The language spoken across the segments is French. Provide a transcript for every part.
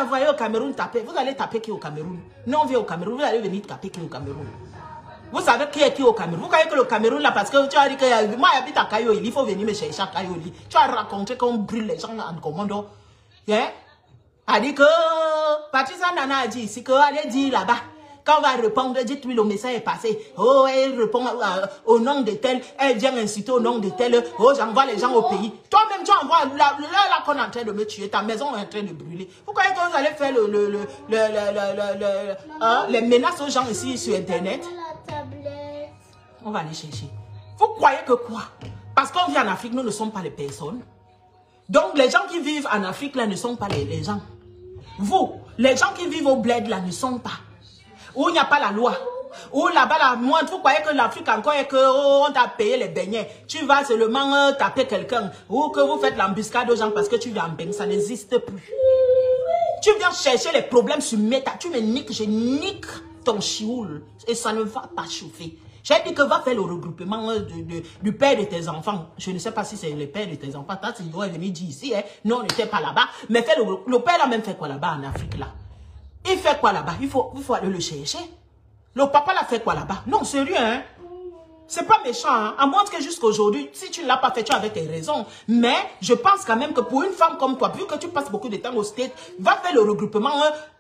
envoyé au Cameroun taper. Vous allez taper qui au Cameroun? Non, on vient au Cameroun, vous allez venir taper qui au Cameroun? Vous savez qui est qui au Cameroun? Vous croyez que le Cameroun là, parce que tu as dit que moi j'habite à Kayoli, il faut venir me chercher à Kayoli. Tu as raconté qu'on brûle les gens en commando. Yeah? A dit que Patricia Nana a dit ici qu'elle dit là-bas. Quand on va répondre, dites-lui le message est passé. Oh, elle répond au nom de tel, elle vient insulter au nom de tel. Oh, j'envoie les gens au pays. Toi-même, tu envoies là qu'on est en train de me tuer, ta maison est en train de brûler. Vous croyez que vous allez faire les menaces aux gens ici sur Internet? On va aller chercher. Vous croyez que quoi? Parce qu'on vit en Afrique, nous ne sommes pas les personnes. Donc, les gens qui vivent en Afrique, là, ne sont pas les gens. Vous, les gens qui vivent au bled, là, ne sont pas. Où il n'y a pas la loi. Où là-bas, la moindre, vous croyez que l'Afrique encore est que on t'a payé les beignets. Tu vas seulement taper quelqu'un. Ou que vous faites l'embuscade aux gens parce que tu viens en beigne. Ça n'existe plus. Tu viens chercher les problèmes sur Meta. Tu me niques, je nique ton chioul. Et ça ne va pas chauffer. J'ai dit que va faire le regroupement du père de tes enfants. Je ne sais pas si c'est le père de tes enfants. Il doit venir dire ici. Hein. Non, on n'était pas là-bas. Mais fait le père a même fait quoi là-bas en Afrique là? Il fait quoi là-bas? Il faut aller le chercher. Le papa l'a fait quoi là-bas? Non, sérieux, hein? C'est pas méchant, hein? À moins que jusqu'à aujourd'hui, si tu ne l'as pas fait, tu avais tes raisons. Mais je pense quand même que pour une femme comme toi, vu que tu passes beaucoup de temps au States, va faire le regroupement,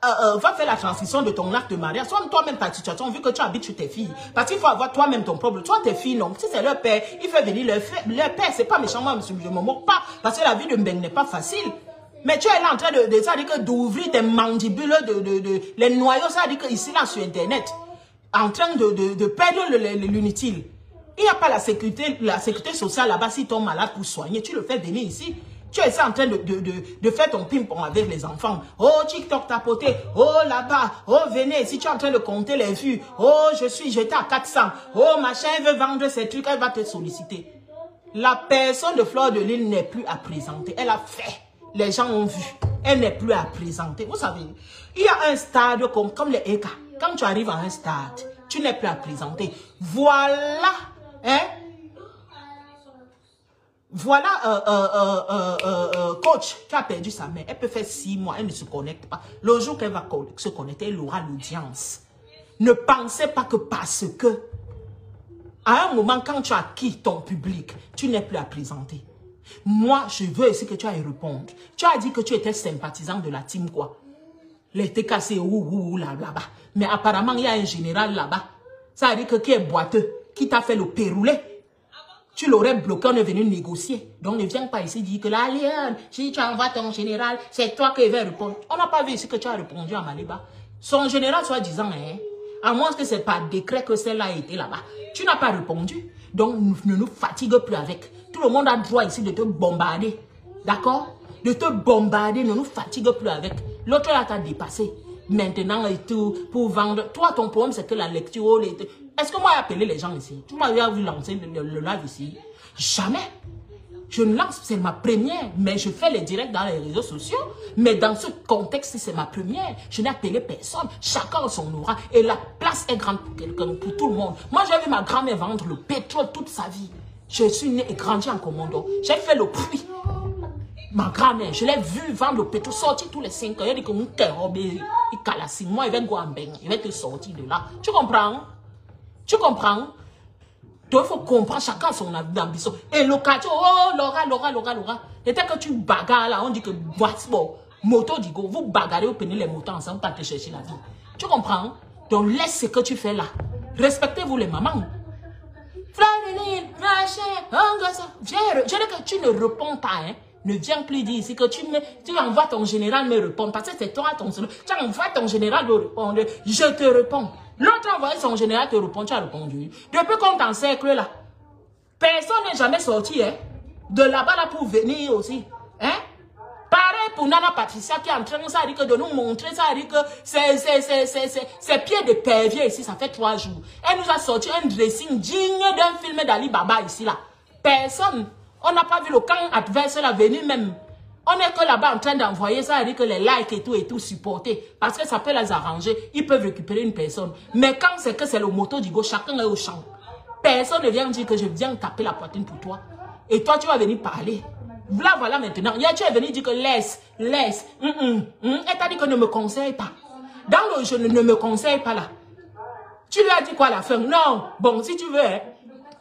va faire la transition de ton acte de mariage. Soit toi-même ta situation, vu que tu habites chez tes filles. Parce qu'il faut avoir toi-même ton problème. Toi, tes filles, non. Si c'est leur père, il fait venir leur père. C'est pas méchant, moi, je ne me moque pas. Parce que la vie de Mbeng n'est pas facile. Mais tu es là en train ça dit que d'ouvrir tes mandibules, les noyaux, ça dit que ici, là, sur Internet, en train de perdre l'inutile. Il n'y a pas la sécurité sociale là-bas si tu es malade pour soigner. Tu le fais venir ici. Tu es en train de faire ton pimpon avec les enfants. Oh, TikTok tapoté. Oh, là-bas. Oh, venez. Si tu es en train de compter les vues. Oh, j'étais à 400. Oh, machin, elle veut vendre ces trucs. Elle va te solliciter. La personne de Fleur de Lys n'est plus à présenter. Elle a fait. Les gens ont vu. Elle n'est plus à présenter. Vous savez, il y a un stade comme les ECA. Quand tu arrives à un stade, tu n'es plus à présenter. Voilà, hein? Voilà, coach, tu as perdu sa mère. Elle peut faire 6 mois, elle ne se connecte pas. Le jour qu'elle va se connecter, elle aura l'audience. Ne pensez pas que parce que, à un moment, quand tu as acquis ton public, tu n'es plus à présenter. Moi, je veux ici que tu ailles répondre. Tu as dit que tu étais sympathisant de la team, quoi. Les TKC, là-bas. Mais apparemment, il y a un général là-bas. Ça veut dire que qui est boiteux, qui t'a fait le péroulé. Tu l'aurais bloqué, on est venu négocier. Donc, ne viens pas ici dire que là, Léon, si tu envoies ton général, c'est toi qui vas répondre. On n'a pas vu ici que tu as répondu à Maliba. Son général, soit disant, hein, à moins que c'est par décret que celle-là a été là-bas. Tu n'as pas répondu. Donc, ne nous fatigue plus avec. Tout le monde a droit ici de te bombarder. D'accord? De te bombarder, ne nous fatigue plus avec. L'autre là t'a dépassé. Maintenant et tout, pour vendre. Toi, ton problème, c'est que la lecture... Est-ce que moi, j'ai appelé les gens ici? Tu m'as vu lancer le live ici? Jamais. Je ne lance, c'est ma première. Mais je fais les directs dans les réseaux sociaux. Mais dans ce contexte, c'est ma première. Je n'ai appelé personne. Chacun a son aura. Et la place est grande pour quelqu'un, pour tout le monde. Moi, j'ai vu ma grand-mère vendre le pétrole toute sa vie. Je suis née et grandi en commando. J'ai fait le prix. Ma grand-mère, je l'ai vu vendre le pétrole, sortir tous les 5 ans. Il a dit que mon cœur, il calasse. Moi, il va go en baigne. Il va te sortir de là. Tu comprends? Tu comprends? Donc, il faut comprendre chacun son ambition. Et le quartier, oh, Laura. Et dès que tu bagarres là, on dit que, bon, moto, digo, vous bagarrez, vous prenez les motos ensemble pour te chercher la vie. Tu comprends? Donc, laisse ce que tu fais là. Respectez-vous les mamans. Je dis que tu ne réponds pas, hein. Ne viens plus dire ici que tu envoies ton général me répondre. Parce que c'est toi ton général. Tu envoies ton général me répondre. Je te réponds. L'autre a envoyé son général te répond. Tu as répondu. Depuis qu'on t'encercle là, personne n'est jamais sorti, hein, de là-bas là pour venir aussi. Hein? Pareil pour Nana Patricia qui est en train de nous montrer, ça dit que c'est pieds de pervier ici, ça fait 3 jours. Elle nous a sorti un dressing digne d'un film d'Ali Baba ici là. Personne. On n'a pas vu le camp adverse là venir même. On est que là-bas en train d'envoyer ça, dit que les likes et tout supporter. Parce que ça peut les arranger. Ils peuvent récupérer une personne. Mais quand c'est que c'est le moto du go, chacun est au champ. Personne ne vient dire que je viens taper la poitrine pour toi. Et toi, tu vas venir parler. Voilà maintenant. Hier, tu es venu dire que laisse. Elle t'a dit que ne me conseille pas. Dans le je ne me conseille pas là. Tu lui as dit quoi à la fin? Non. Bon, si tu veux, hein,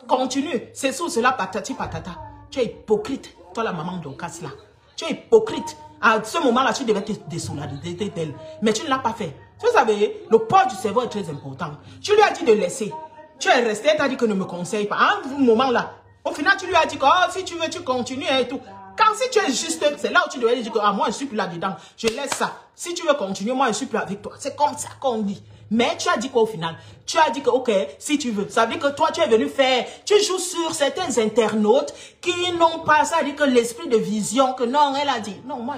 continue. C'est sous cela, patati patata. Tu es hypocrite. Toi, la maman d'Ocas là. Tu es hypocrite. À ce moment-là, tu devais te désolidariser d'elle. Mais tu ne l'as pas fait. Vous savez, le poids du cerveau est très important. Tu lui as dit de laisser. Tu es resté, elle t'a dit que ne me conseille pas. À un moment-là, au final, tu lui as dit que oh, si tu veux, tu continues et tout. Quand si tu es juste, c'est là où tu devais dire que ah, moi, je suis plus là-dedans. Je laisse ça. Si tu veux continuer, moi, je suis plus avec toi. C'est comme ça qu'on dit. Mais tu as dit quoi au final? Tu as dit que, ok, si tu veux. Ça veut dire que toi, tu es venu faire, tu joues sur certains internautes qui n'ont pas ça, dit que l'esprit de vision, que non, elle a dit. Non, moi,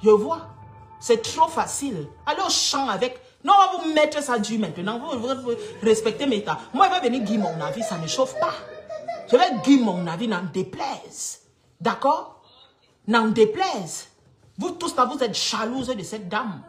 je vois. C'est trop facile. Allez au champ avec. Non, on va vous mettre ça du maintenant. Vous respectez mes temps. Moi, je vais venir dire mon avis, ça ne chauffe pas. Je vais dire mon avis, n'en déplaise. D'accord? N'en déplaise. Vous tous là, vous êtes jalouses de cette dame.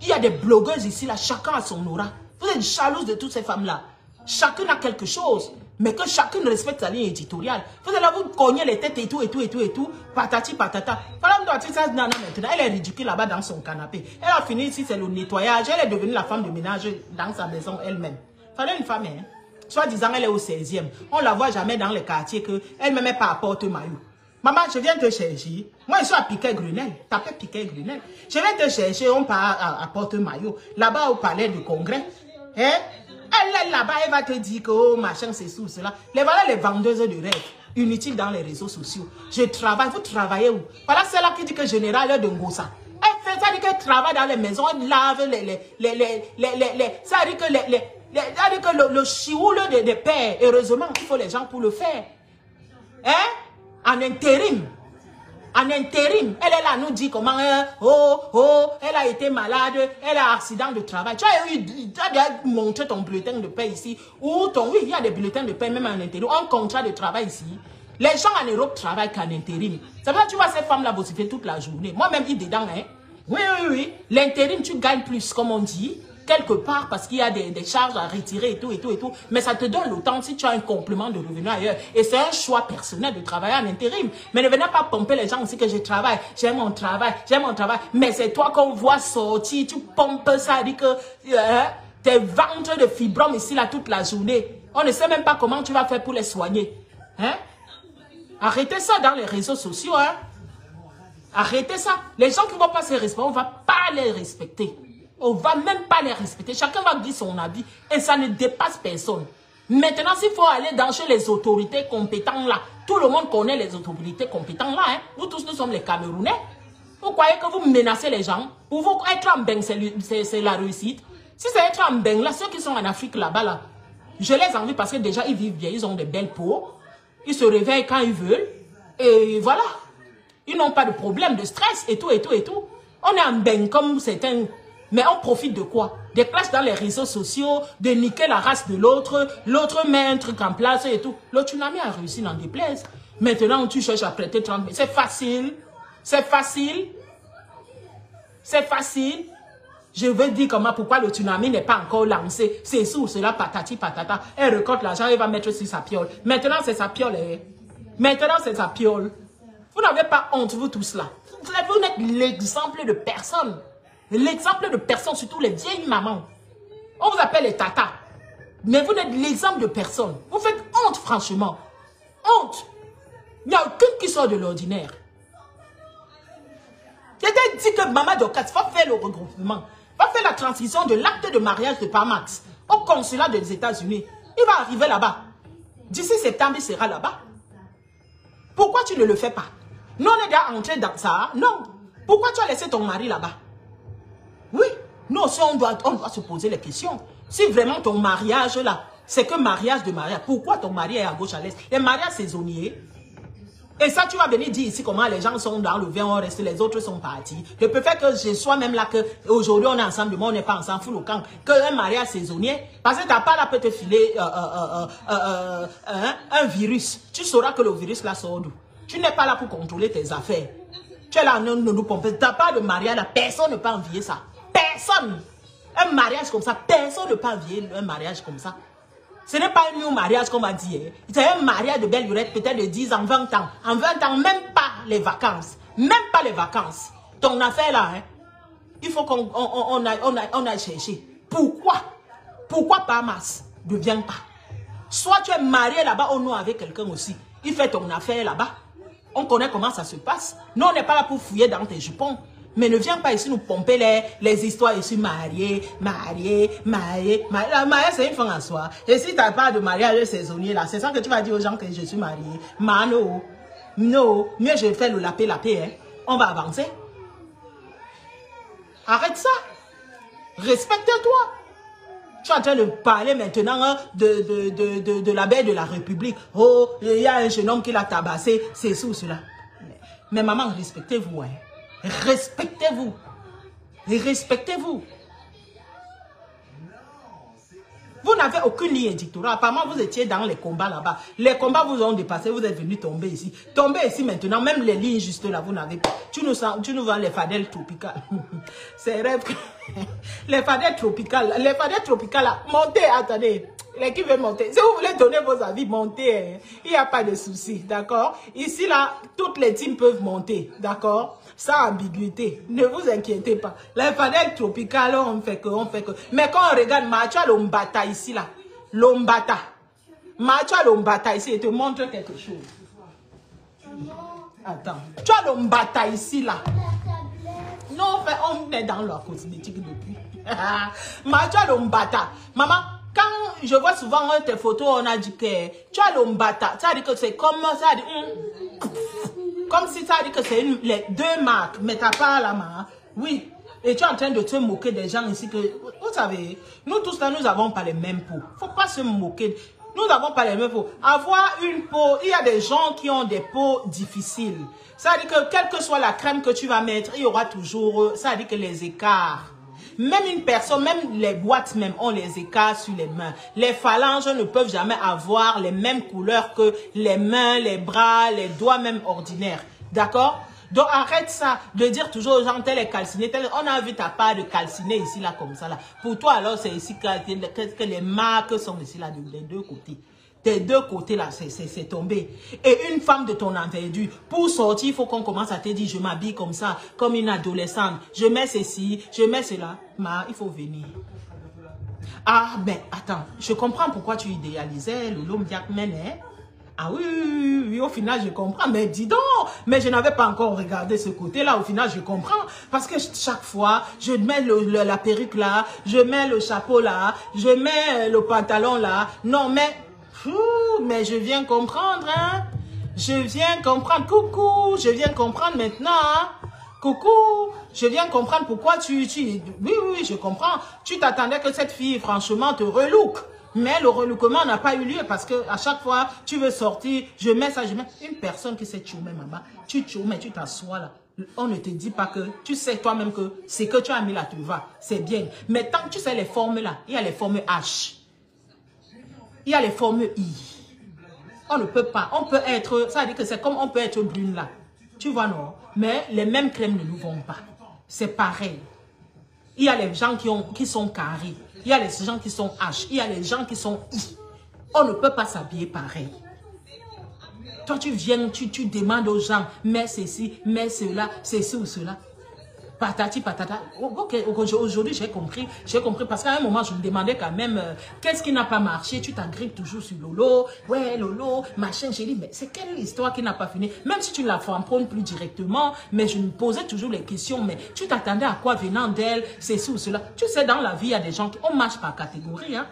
Il y a des blogueuses ici, là, chacun a son aura. Vous êtes jalouses de toutes ces femmes-là. Chacune a quelque chose, mais que chacune respecte sa ligne éditoriale. Vous allez là, vous cogner les têtes et tout, patati patata. Madame Doatisa Nana maintenant, elle est ridicule là-bas dans son canapé. Elle a fini ici, c'est le nettoyage. Elle est devenue la femme de ménage dans sa maison elle-même. Fallait une femme, hein. Soit disant, elle est au 16e. On ne la voit jamais dans les quartiers qu'elle ne met pas à porte-maillot. Maman, je viens te chercher. Moi, je suis à Piquet-Grunel. Tapez Piquet-Grunel. Je viens te chercher, on part à Porte-Maillot. Là-bas, au palais du congrès. Hein? Elle est là-bas, elle va te dire que, oh, machin, c'est sous cela. Voilà les vendeuses de rêve. Inutiles dans les réseaux sociaux. Je travaille. Vous travaillez où? Voilà celle-là qui dit que général de Ngossa. Elle fait ça, dit qu'elle travaille dans les maisons. Elle lave ça dit que le chioule des pères. Heureusement qu'il faut les gens pour le faire. Hein? En intérim. En intérim. Elle est là, nous dit comment, elle a été malade, elle a accident de travail. Tu as montré ton bulletin de paie ici. Ou oui, il y a des bulletins de paie même en intérim. Un contrat de travail ici. Les gens en Europe travaillent qu'en intérim. Ça veut dire, tu vois ces femmes-là bosser toute la journée. Moi-même, il dedans, hein. Oui. L'intérim, tu gagnes plus, comme on dit. Quelque part, parce qu'il y a des charges à retirer et tout. Mais ça te donne le temps si tu as un complément de revenu ailleurs. Et c'est un choix personnel de travailler en intérim. Mais ne venez pas pomper les gens aussi que je travaille. J'aime mon travail. Mais c'est toi qu'on voit sortir. Tu pompes ça, dit que tes ventres de fibromes ici là toute la journée. On ne sait même pas comment tu vas faire pour les soigner. Hein? Arrêtez ça dans les réseaux sociaux. Hein? Arrêtez ça. Les gens qui ne vont pas se respecter, on ne va pas les respecter. On ne va même pas les respecter. Chacun va dire son avis et ça ne dépasse personne. Maintenant, s'il faut aller dans chez les autorités compétentes là, tout le monde connaît les autorités compétentes là. Hein. Nous tous, nous sommes les Camerounais. Vous croyez que vous menacez les gens? Pour vous, être en Beng, c'est la réussite. Si c'est être en Beng, là, ceux qui sont en Afrique là-bas, là, je les envie parce que déjà, ils vivent bien, ils ont des belles peaux. Ils se réveillent quand ils veulent. Et voilà. Ils n'ont pas de problème de stress et tout. On est en Beng comme certains... Mais on profite de quoi? Des clashs dans les réseaux sociaux, de niquer la race de l'autre, l'autre met un truc en place et tout. Le tsunami a réussi, n'en déplaise. Maintenant, tu cherches à prêter 30 000. C'est facile. Je veux dire comment, pourquoi le tsunami n'est pas encore lancé. C'est sous cela, patati patata. Elle récolte l'argent, elle va mettre sur sa piole. Maintenant, c'est sa piole. Vous n'avez pas honte, vous tous là. Vous n'êtes l'exemple de personne. L'exemple de personne, surtout les vieilles mamans. On vous appelle les tatas. Mais vous n'êtes l'exemple de personne. Vous faites honte, franchement. Honte. Il n'y a aucun qui sort de l'ordinaire. J'étais dit que Maman Dokat va faire le regroupement. Va faire la transition de l'acte de mariage de Parmax au consulat des États-Unis. Il va arriver là-bas. D'ici septembre, il sera là-bas. Pourquoi tu ne le fais pas? Nous, on est déjà entré dans ça. Non. Pourquoi tu as laissé ton mari là-bas? Oui, nous aussi, on doit se poser les questions. Si vraiment ton mariage là, c'est que mariage de mariage, pourquoi ton mari est à gauche, à l'est? Les mariages saisonniers. Et ça, tu vas venir dire ici comment les gens sont dans le vin, on reste, les autres sont partis. Je préfère que je sois même là, que aujourd'hui on est ensemble, demain on n'est pas ensemble, fou le camp, qu'un mariage saisonnier. Parce que ta part là peut te filer un virus. Tu sauras que le virus là sort d'où. Tu n'es pas là pour contrôler tes affaires. Tu es là, nous pomper. Ta part de mariage là, personne ne peut envier ça. Personne. Un mariage comme ça, personne ne peut envier un mariage comme ça. Ce n'est pas un new mariage qu'on va dire. C'est un mariage de belle lurette, peut-être de 10 ans, 20 ans. En 20 ans, même pas les vacances. Même pas les vacances. Ton affaire là, hein, il faut qu'on aille chercher. Pourquoi? Pourquoi pas masse? Ne viens pas. Soit tu es marié là-bas ou non avec quelqu'un aussi. Il fait ton affaire là-bas. On connaît comment ça se passe. Nous, on n'est pas là pour fouiller dans tes jupons. Mais ne viens pas ici nous pomper les histoires. Je suis marié. La mariée, c'est une fin en soi. Et si tu n'as pas de mariage saisonnier là, c'est ça que tu vas dire aux gens que je suis marié. Mano. Non. Mieux je fais le lapé. Hein. On va avancer. Arrête ça. Respecte-toi. Tu es en train de parler maintenant de la belle de la République. Oh, il y a un jeune homme qui l'a tabassé. C'est ça ou cela. Mais maman, respectez-vous. Hein. Respectez-vous. Respectez-vous. Vous n'avez aucune ligne édictorale. Apparemment, vous étiez dans les combats là-bas. Les combats vous ont dépassé. Vous êtes venu tomber ici. Tomber ici maintenant. Même les lignes juste là, vous n'avez pas. Tu nous vends les fadelles tropicales. C'est rêve que... Les fadelles tropicales. Les fadelles tropicales là. Montez, attendez. Les qui veulent monter. Si vous voulez donner vos avis, montez. Hein. Il n'y a pas de souci. D'accord? Ici là, toutes les teams peuvent monter. D'accord? Sans ambiguïté. Ne vous inquiétez pas. Les fadelles tropicales, on fait que. Mais quand on regarde Macha Lombata ici là. Lombata. Macha Lombata ici, il te montre quelque chose. Attends. Tu as Lombata ici là. Non, on est dans la cosmétique depuis. Macha Lombata. Maman. Quand je vois souvent tes photos, on a dit que tu as l'ombata. Ça dit que c'est comme ça. Comme si ça dit que c'est les deux marques. Mais tu n'as pas la marque. Oui. Et tu es en train de te moquer des gens ici que... Vous savez, nous tous là, nous n'avons pas les mêmes peaux. Il ne faut pas se moquer. Nous n'avons pas les mêmes peaux. Avoir une peau... Il y a des gens qui ont des peaux difficiles. Ça dit que quelle que soit la crème que tu vas mettre, il y aura toujours... Ça dit que les écarts. Même une personne, même les boîtes même ont les écarts sur les mains. Les phalanges ne peuvent jamais avoir les mêmes couleurs que les mains, les bras, les doigts même ordinaires. D'accord? Donc arrête ça de dire toujours aux gens tel est calciné, tel... On a vu ta part de calciné ici là comme ça là. Pour toi alors c'est ici que les marques sont ici là des deux côtés. Des deux côtés là, c'est tombé. Et une femme de ton envergure, pour sortir, il faut qu'on commence à te dire, je m'habille comme ça, comme une adolescente. Je mets ceci, je mets cela. Mais il faut venir. Ah, ben, attends, je comprends pourquoi tu idéalisais Lolo Mdiakmen, hein? Ah oui, au final, je comprends. Mais dis donc, mais je n'avais pas encore regardé ce côté-là. Au final, je comprends. Parce que chaque fois, je mets la perruque là, je mets le chapeau là, je mets le pantalon là. Non, mais je viens comprendre, hein. Je viens comprendre. Coucou, je viens comprendre maintenant, hein. Coucou, je viens comprendre pourquoi Oui, je comprends. Tu t'attendais que cette fille, franchement, te relook. Mais le relookement n'a pas eu lieu parce que à chaque fois, tu veux sortir, je mets ça, je mets... Une personne qui sait choumer, maman, tu choumes, tu t'assois là. On ne te dit pas que tu sais toi-même que c'est que tu as mis là, tu vas. C'est bien. Mais tant que tu sais les formes là, il y a les formes H. Il y a les formes I. On ne peut pas. On peut être... Ça veut dire que c'est comme on peut être brune là. Tu vois, non? Mais les mêmes crèmes ne nous vont pas. C'est pareil. Il y a les gens qui sont carrés. Il y a les gens qui sont H. Il y a les gens qui sont I. On ne peut pas s'habiller pareil. Toi, tu viens, tu demandes aux gens, mais ceci, mais cela, ceci ou cela. Patati, patata. Ok, aujourd'hui, j'ai compris parce qu'à un moment, je me demandais quand même, qu'est-ce qui n'a pas marché? Tu t'agrippes toujours sur Lolo. Ouais, Lolo, machin. J'ai dit, mais c'est quelle histoire qui n'a pas fini? Même si tu ne la framponnes plus directement, mais je me posais toujours les questions. Mais tu t'attendais à quoi venant d'elle? Ceci ou cela. Tu sais, dans la vie, il y a des gens qui... On marche par catégorie, hein.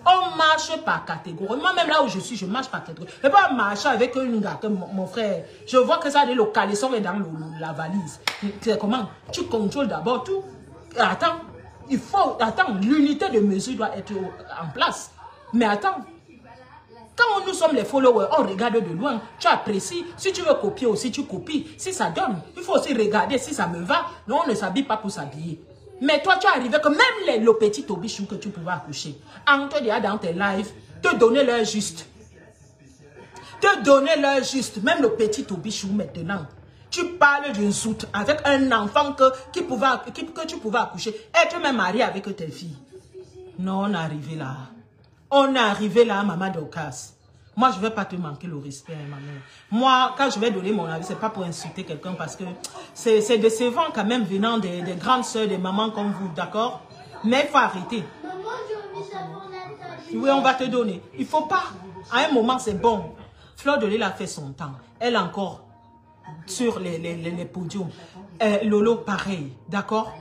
On marche par catégorie. Moi-même, là où je suis, je marche par catégorie. Je ne peux pas marcher avec une gars, mon frère. Je vois que ça, le caleçon est dans la valise. C'est comment? Tu contrôles d'abord tout. Attends, l'unité de mesure doit être en place. Mais attends, quand nous sommes les followers, on regarde de loin, tu apprécies. Si tu veux copier aussi, tu copies. Si ça donne, il faut aussi regarder si ça me va. Non, on ne s'habille pas pour s'habiller. Mais toi, tu es arrivé que même le petit tobichou que tu pouvais accoucher, on te dit dans tes lives, te donner leur juste. Te donner leur juste. Même le petit tobichou maintenant. Tu parles d'une soute avec un enfant que tu pouvais accoucher. Être même marié avec tes filles. Non, on est arrivé là. On est arrivé là, maman Dorcas. Moi, je ne vais pas te manquer le respect, ma mère. Moi, quand je vais donner mon avis, ce n'est pas pour insulter quelqu'un parce que c'est décevant quand même venant des grandes soeurs, des mamans comme vous, d'accord? Mais il faut arrêter. Maman, j'ai envie d'avoir la tablette. Oui, on va te donner. Il ne faut pas. À un moment, c'est bon. Fleur de Lille a fait son temps. Elle encore sur les podiums. Lolo, pareil, d'accord?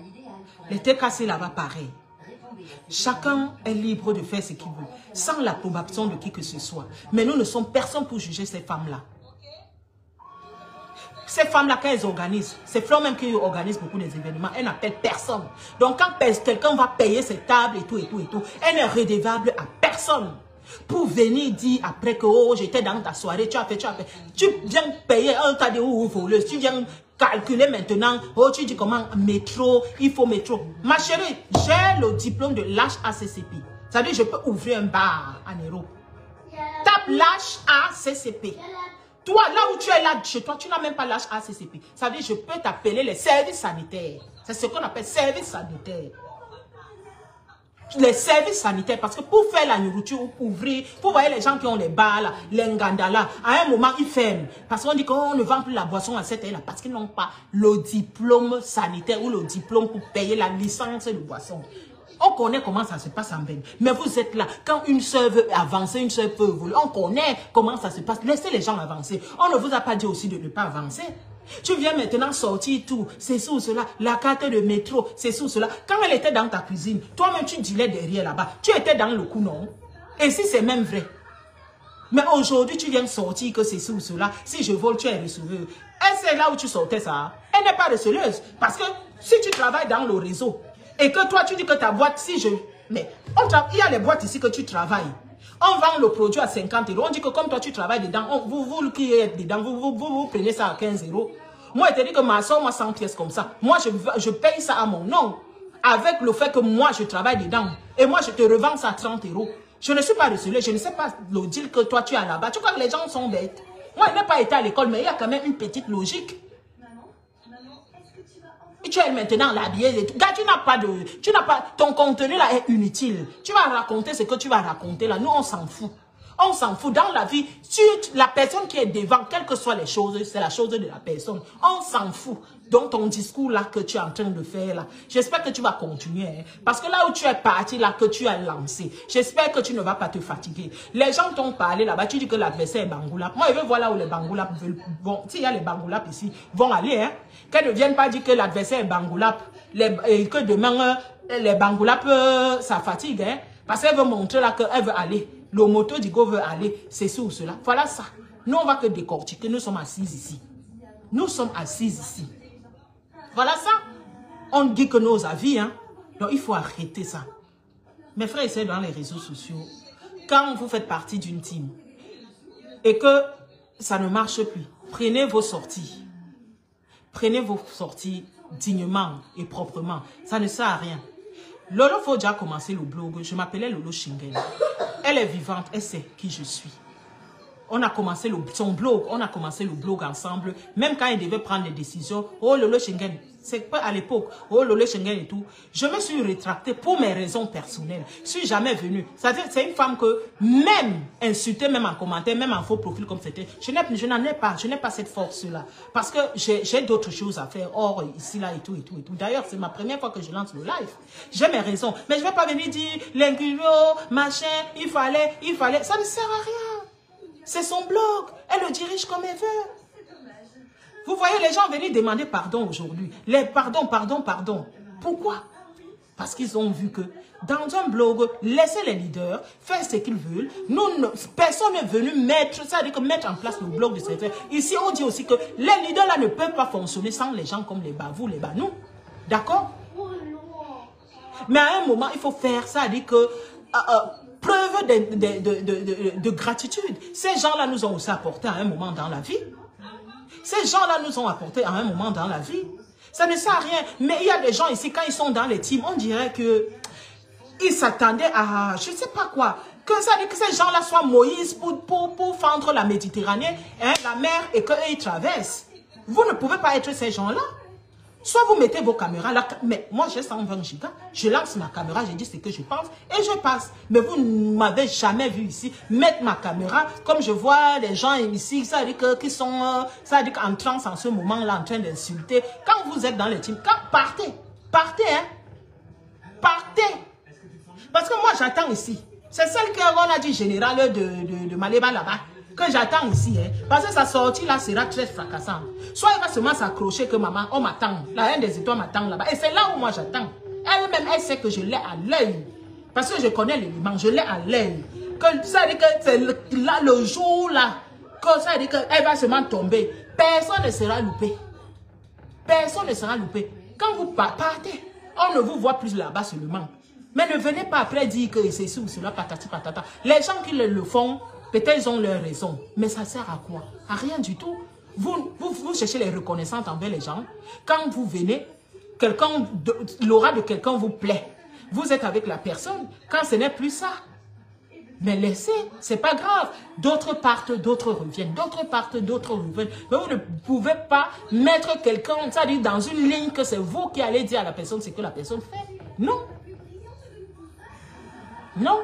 Les TKC là-bas, pareil. Chacun est libre de faire ce qu'il veut, sans l'approbation de qui que ce soit. Mais nous ne sommes personne pour juger ces femmes-là. Ces femmes-là, quand elles organisent, c'est Fleur même qui organise beaucoup des événements, elles n'appellent personne. Donc quand quelqu'un va payer ses tables et tout, elle n'est redevable à personne. Pour venir dire après que oh, j'étais dans ta soirée, tu as fait. Tu viens payer un tas de voleuse, tu viens calculer maintenant, oh tu dis comment métro, il faut métro. Ma chérie, j'ai le diplôme de l'HACCP. Ça veut dire je peux ouvrir un bar en Europe. Tape l'HACCP. Toi, là où tu es là chez toi, tu n'as même pas l'HACCP. Ça veut dire je peux t'appeler les services sanitaires. C'est ce qu'on appelle services sanitaires. Les services sanitaires, parce que pour faire la nourriture, pour ouvrir, pour voir les gens qui ont les bars, là, les ngandala, à un moment, ils ferment. Parce qu'on dit qu'on ne vend plus la boisson à cette heure-là, parce qu'ils n'ont pas le diplôme sanitaire ou le diplôme pour payer la licence de boisson. On connaît comment ça se passe en Bénin. Mais vous êtes là, quand une soeur veut avancer, une soeur peut évoluer, on connaît comment ça se passe. Laissez les gens avancer. On ne vous a pas dit aussi de ne pas avancer. Tu viens maintenant sortir tout, c'est sous cela, la carte de métro, c'est sous cela. Quand elle était dans ta cuisine, toi-même tu dilais derrière là-bas, tu étais dans le coup, non? Et si c'est même vrai. Mais aujourd'hui, tu viens sortir que c'est sous cela, si je vole, tu es receveuse. Et c'est là où tu sortais ça. Elle n'est pas recevleuse. Parce que si tu travailles dans le réseau, et que toi tu dis que ta boîte, si je... Mais il y a les boîtes ici que tu travailles. On vend le produit à 50 €. On dit que comme toi, tu travailles dedans, vous qui êtes dedans, vous prenez ça à 15 €. Moi, je te dis que ma soeur, moi, 100 pièces comme ça. Moi, je paye ça à mon nom. Avec le fait que moi, je travaille dedans. Et moi, je te revends ça à 30 €. Je ne suis pas reçue. Je ne sais pas le deal que toi, tu as là-bas. Tu crois que les gens sont bêtes. Moi, je n'ai pas été à l'école, mais il y a quand même une petite logique. Et tu es maintenant l'habillé et tout. Gars, tu n'as pas, ton contenu là est inutile. Tu vas raconter ce que tu vas raconter là. Nous, on s'en fout. On s'en fout. Dans la vie, la personne qui est devant, quelles que soient les choses, c'est la chose de la personne. On s'en fout. Donc, ton discours là que tu es en train de faire là, j'espère que tu vas continuer. Hein, parce que là où tu es parti, là que tu as lancé, j'espère que tu ne vas pas te fatiguer. Les gens t'ont parlé là-bas, tu dis que l'adversaire est Bangoulap. Moi, je veux voir là où les Bangoulap veulent. Bon, s'il y a les Bangoulap ici, vont aller. Hein. Qu'elles ne viennent pas dire que l'adversaire est Bangoulap. Et que demain, les Bangoulap, ça fatigue. Hein, parce qu'elle veut montrer là qu'elle veut aller. Le moto d'Igo veut aller, c'est ça ou cela. Voilà ça. Nous, on va que décortiquer. Nous sommes assises ici. Nous sommes assises ici. Voilà ça. On dit que nos avis, hein. Donc, il faut arrêter ça. Mes frères et sœurs dans les réseaux sociaux, quand vous faites partie d'une team et que ça ne marche plus, prenez vos sorties. Prenez vos sorties dignement et proprement. Ça ne sert à rien. Lolo Fodja a commencé le blog. Je m'appelais Lolo Shingen. Elle est vivante, elle sait qui je suis. On a commencé son blog, on a commencé le blog ensemble. Même quand elle devait prendre des décisions, oh Lolo Shingen, c'est pas à l'époque, oh Lolo Shingen et tout. Je me suis rétractée pour mes raisons personnelles. Je suis jamais venue. C'est-à-dire, c'est une femme que même insulter, même en commentaire, même en faux profil comme c'était, je n'en ai pas, je n'ai pas cette force-là. Parce que j'ai d'autres choses à faire, hors ici, là et tout. D'ailleurs, c'est ma première fois que je lance le live. J'ai mes raisons. Mais je ne vais pas venir dire, l'incurio, machin, il fallait, ça ne sert à rien. C'est son blog. Elle le dirige comme elle veut. Vous voyez les gens venir demander pardon aujourd'hui. Les pardon. Pourquoi? Parce qu'ils ont vu que dans un blog, laissez les leaders faire ce qu'ils veulent. Personne n'est venu mettre en place le blog de ces frères. Ici, on dit aussi que les leaders là ne peuvent pas fonctionner sans les gens comme les Bavou, les Banou. D'accord? Mais à un moment, il faut faire ça. Dit que... preuve de gratitude. Ces gens-là nous ont aussi apporté à un moment dans la vie. Ces gens-là nous ont apporté à un moment dans la vie. Ça ne sert à rien. Mais il y a des gens ici, quand ils sont dans les teams, on dirait que ils s'attendaient à, je ne sais pas quoi, que ça dit que ces gens-là soient Moïse pour fendre la Méditerranée, hein, la mer, et qu'eux, ils traversent. Vous ne pouvez pas être ces gens-là. Soit vous mettez vos caméras là, mais moi j'ai 120 gigas, je lance ma caméra, je dis ce que je pense et je passe. Mais vous ne m'avez jamais vu ici mettre ma caméra, comme je vois les gens ici, ça veut dire que, qui sont, ça veut dire qu'en transe en ce moment-là, en train d'insulter. Quand vous êtes dans les teams, partez, hein, partez. Parce que moi j'attends ici. C'est celle qu'on a dit général de Maléba là-bas. Que j'attends ici, hein, parce que sa sortie là sera très fracassante. Soit il va seulement s'accrocher que maman, on m'attend, la reine des étoiles m'attend là-bas. Et c'est là où moi j'attends. Elle-même, elle sait que je l'ai à l'œil. Parce que je connais l'élément, je l'ai à l'œil. Ça veut dire que c'est là, le jour là, que ça veut dire qu'elle va seulement tomber. Personne ne sera loupé. Personne ne sera loupé. Quand vous partez, on ne vous voit plus là-bas seulement. Mais ne venez pas après dire que c'est ci ou cela, patati patata. Les gens qui le font, peut-être ils ont leur raison, mais ça sert à quoi? À rien du tout. Vous cherchez les reconnaissances envers les gens. Quand vous venez, l'aura de quelqu'un vous plaît. Vous êtes avec la personne, quand ce n'est plus ça. Mais laissez, c'est pas grave. D'autres partent, d'autres reviennent. D'autres partent, d'autres reviennent. Mais vous ne pouvez pas mettre quelqu'un, c'est-à-dire dans une ligne que c'est vous qui allez dire à la personne ce que la personne fait. Non. Non.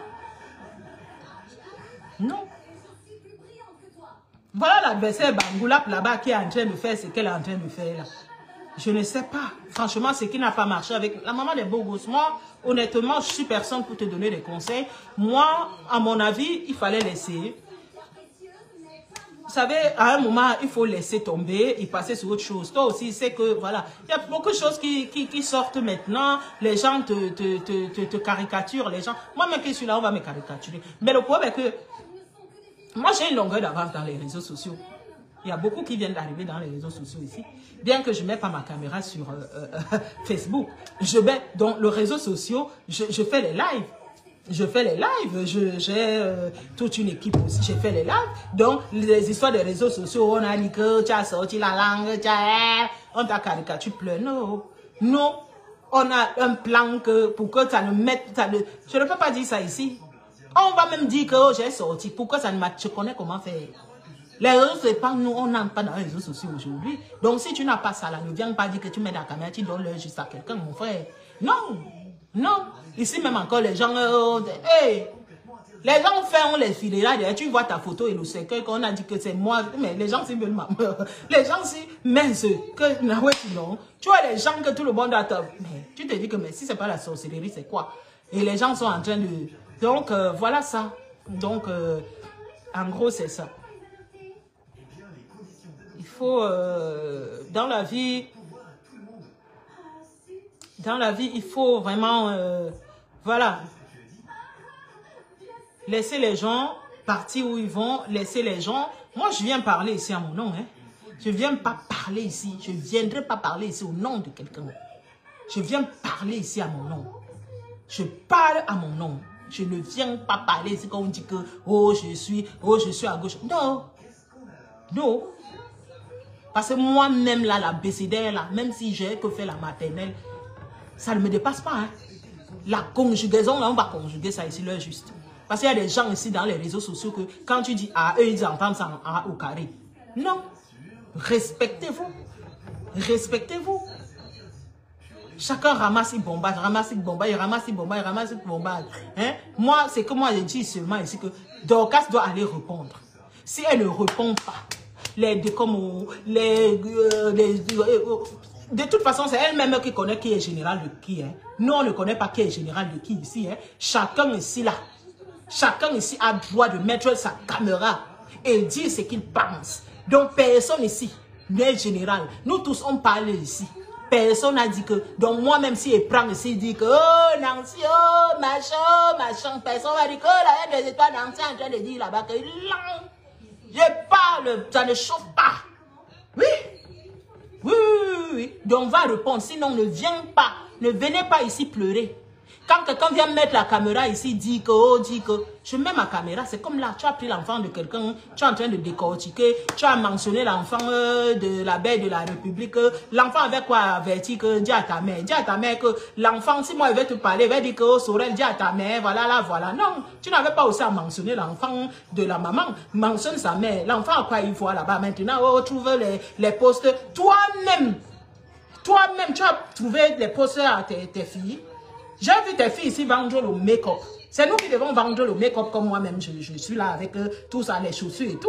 Non. Voilà l'adversaire Bangoulap là-bas qui est en train de faire ce qu'elle est en train de faire là. Je ne sais pas. Franchement, ce qui n'a pas marché avec la maman des beaux gosses. Moi, honnêtement, je suis personne pour te donner des conseils. Moi, à mon avis, il fallait laisser. Vous savez, à un moment, il faut laisser tomber et passer sur autre chose. Toi aussi, c'est que, voilà, il y a beaucoup de choses qui sortent maintenant. Les gens te caricaturent, les gens. Moi-même qui suis là, on va me caricaturer. Mais le problème est que moi, j'ai une longueur d'avance dans les réseaux sociaux. Il y a beaucoup qui viennent d'arriver dans les réseaux sociaux ici. Bien que je ne mette pas ma caméra sur Facebook. Je mets dans les réseaux sociaux, je fais les lives. Je fais les lives. J'ai toute une équipe aussi. Je fais les lives. Donc, les histoires des réseaux sociaux, on a dit que tu as sorti la langue, on t'a caricaturé plein. Non. Non. On a un plan pour que ça ne mette... je ne peux pas dire ça ici. On va même dire que oh, j'ai sorti. Pourquoi ça ne m'a... Je connais comment faire. Les réseaux sociaux, nous, on n'entre pas dans les réseaux sociaux aujourd'hui. Donc, si tu n'as pas ça là, ne viens pas dire que tu mets la caméra, tu donnes l'heure juste à quelqu'un, mon frère. Non. Non. Ici, même encore, les gens... hey, les gens font les filets là. Tu vois ta photo et le cercueil qu'on a dit que c'est moi. Mais les gens, si veulent les gens, si mince, que non. Tu vois les gens que tout le monde a... Mais tu te dis que mais si c'est pas la sorcellerie, c'est quoi? Et les gens sont en train de... Donc, voilà ça. Donc, en gros, c'est ça. Il faut, dans la vie, il faut vraiment, voilà, laisser les gens partir où ils vont, laisser les gens. Moi, je viens parler ici à mon nom. Hein. Je ne viens pas parler ici. Je ne viendrai pas parler ici au nom de quelqu'un. Je viens parler ici à mon nom. Je parle à mon nom. Je ne viens pas parler ici quand on dit que oh je suis à gauche. Non. Non. Parce que moi-même là, la BCD là, même si j'ai que fait la maternelle, ça ne me dépasse pas. Hein. La conjugaison, là, on va conjuguer ça ici, là, juste. Parce qu'il y a des gens ici dans les réseaux sociaux que quand tu dis A, eux, ils entendent ça en A au carré. Non. Respectez-vous. Respectez-vous. Chacun ramasse une bombade, ramasse une bombade, il ramasse une bombade, il ramasse une bombade. Hein? Moi, c'est que moi, je dis seulement ici que Dorcas doit aller répondre. Si elle ne répond pas, de toute façon, c'est elle-même qui connaît qui est général de qui. Hein. Nous, on ne connaît pas qui est général de qui ici. Hein. Chacun ici, là, chacun ici a droit de mettre sa caméra et dire ce qu'il pense. Donc, personne ici n'est général. Nous tous, on parle ici. Personne n'a dit que, donc moi-même, si elle prend ici, dit que, oh, Nancy, oh, machin, personne va dire que, oh, la haine des étoiles, Nancy est en train de dire là-bas que, non, je parle, ça ne chauffe pas. Oui. Oui, oui, oui, oui. Donc, on va répondre, sinon, ne viens pas, ne venez pas ici pleurer. Quand quelqu'un vient mettre la caméra ici, dit que, oh, dit que, je mets ma caméra, c'est comme là, tu as pris l'enfant de quelqu'un, tu es en train de décortiquer, tu as mentionné l'enfant de la belle de la République, l'enfant avec quoi averti que, dis à ta mère que l'enfant, si moi il va te parler, il va dire que, oh, Sorel, dis à ta mère, voilà, là, voilà. Non, tu n'avais pas aussi à mentionner l'enfant de la maman, mentionne sa mère, l'enfant à quoi il voit là-bas maintenant, oh, trouve les postes, toi-même, Toi-même, tu as trouvé les posters à tes filles. J'ai vu tes filles ici vendre le make-up. C'est nous qui devons vendre le make-up comme moi-même. Je suis là avec tout ça, les chaussures et tout.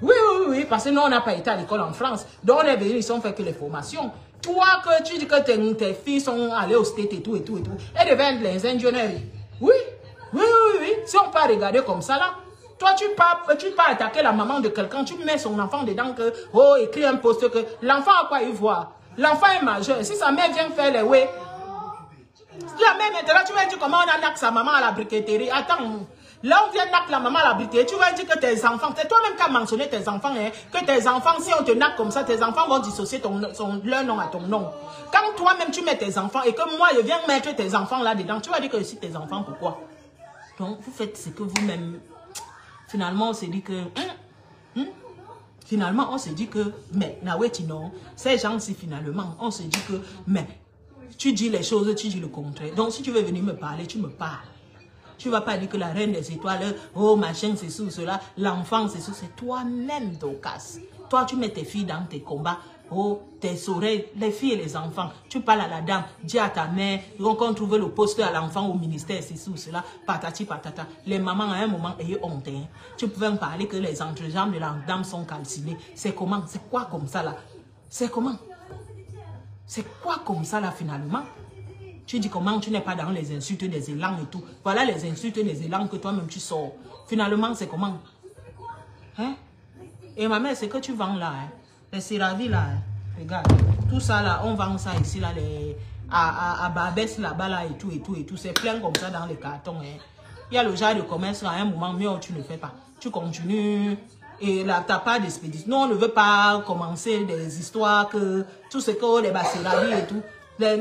Oui, oui, oui, parce que nous, on n'a pas été à l'école en France. Donc, on est venu ici, on fait que les formations. Toi, que tu dis que tes filles sont allées au state et tout, et tout, et tout. Elles deviennent les ingénieurs. Oui, oui, oui, oui. Si on peut regarder comme ça, là. Toi, tu peux attaquer la maman de quelqu'un. Tu mets son enfant dedans que, oh, écris un post que l'enfant a quoi y voir. L'enfant est majeur. Si sa mère vient faire les ouais. La mère maintenant, tu vas dire comment on a sa maman à la briqueterie. Attends. Là, on vient nac la maman à la briqueterie. Tu vas dire que tes enfants, c'est toi-même qui as mentionné tes enfants, hein, que tes enfants, si on te nac comme ça, tes enfants vont dissocier leur nom à ton nom. Quand toi-même tu mets tes enfants et que moi je viens mettre tes enfants là-dedans, tu vas dire que je suis tes enfants, pourquoi? Donc, vous faites ce que vous-même. Finalement, on s'est dit que. Finalement, on s'est dit que. Mais, non, ces gens-ci, finalement, on s'est dit que. Mais, tu dis les choses, tu dis le contraire. Donc, si tu veux venir me parler, tu me parles. Tu ne vas pas dire que la reine des étoiles, oh machin, c'est ça, cela, l'enfant, c'est ça, c'est toi-même, Dorcas. Toi, tu mets tes filles dans tes combats, oh, tes oreilles, les filles et les enfants. Tu parles à la dame, dis à ta mère, quand on trouve le poste à l'enfant au ministère, c'est ça, cela, patati patata. Les mamans, à un moment, ayez honte. Hein. Tu pouvais me parler que les entrejambes de la dame sont calcinées. C'est comment? C'est quoi comme ça, là? C'est comment? C'est quoi comme ça, là, finalement? Tu dis comment tu n'es pas dans les insultes des élans et tout. Voilà les insultes des élans que toi-même tu sors. Finalement, c'est comment? Hein? Et ma mère, c'est que tu vends là. Hein? Les séravis là. Hein? Regarde. Tout ça là, on vend ça ici là. À Barbès là-bas là et tout et tout et tout. C'est plein comme ça dans les cartons. Hein? Il y a le genre de commerce à un moment, mais tu ne fais pas. Tu continues. Et là, tu n'as pas d'expédition. Non, on ne veut pas commencer des histoires que tout ce que les séravis et tout. À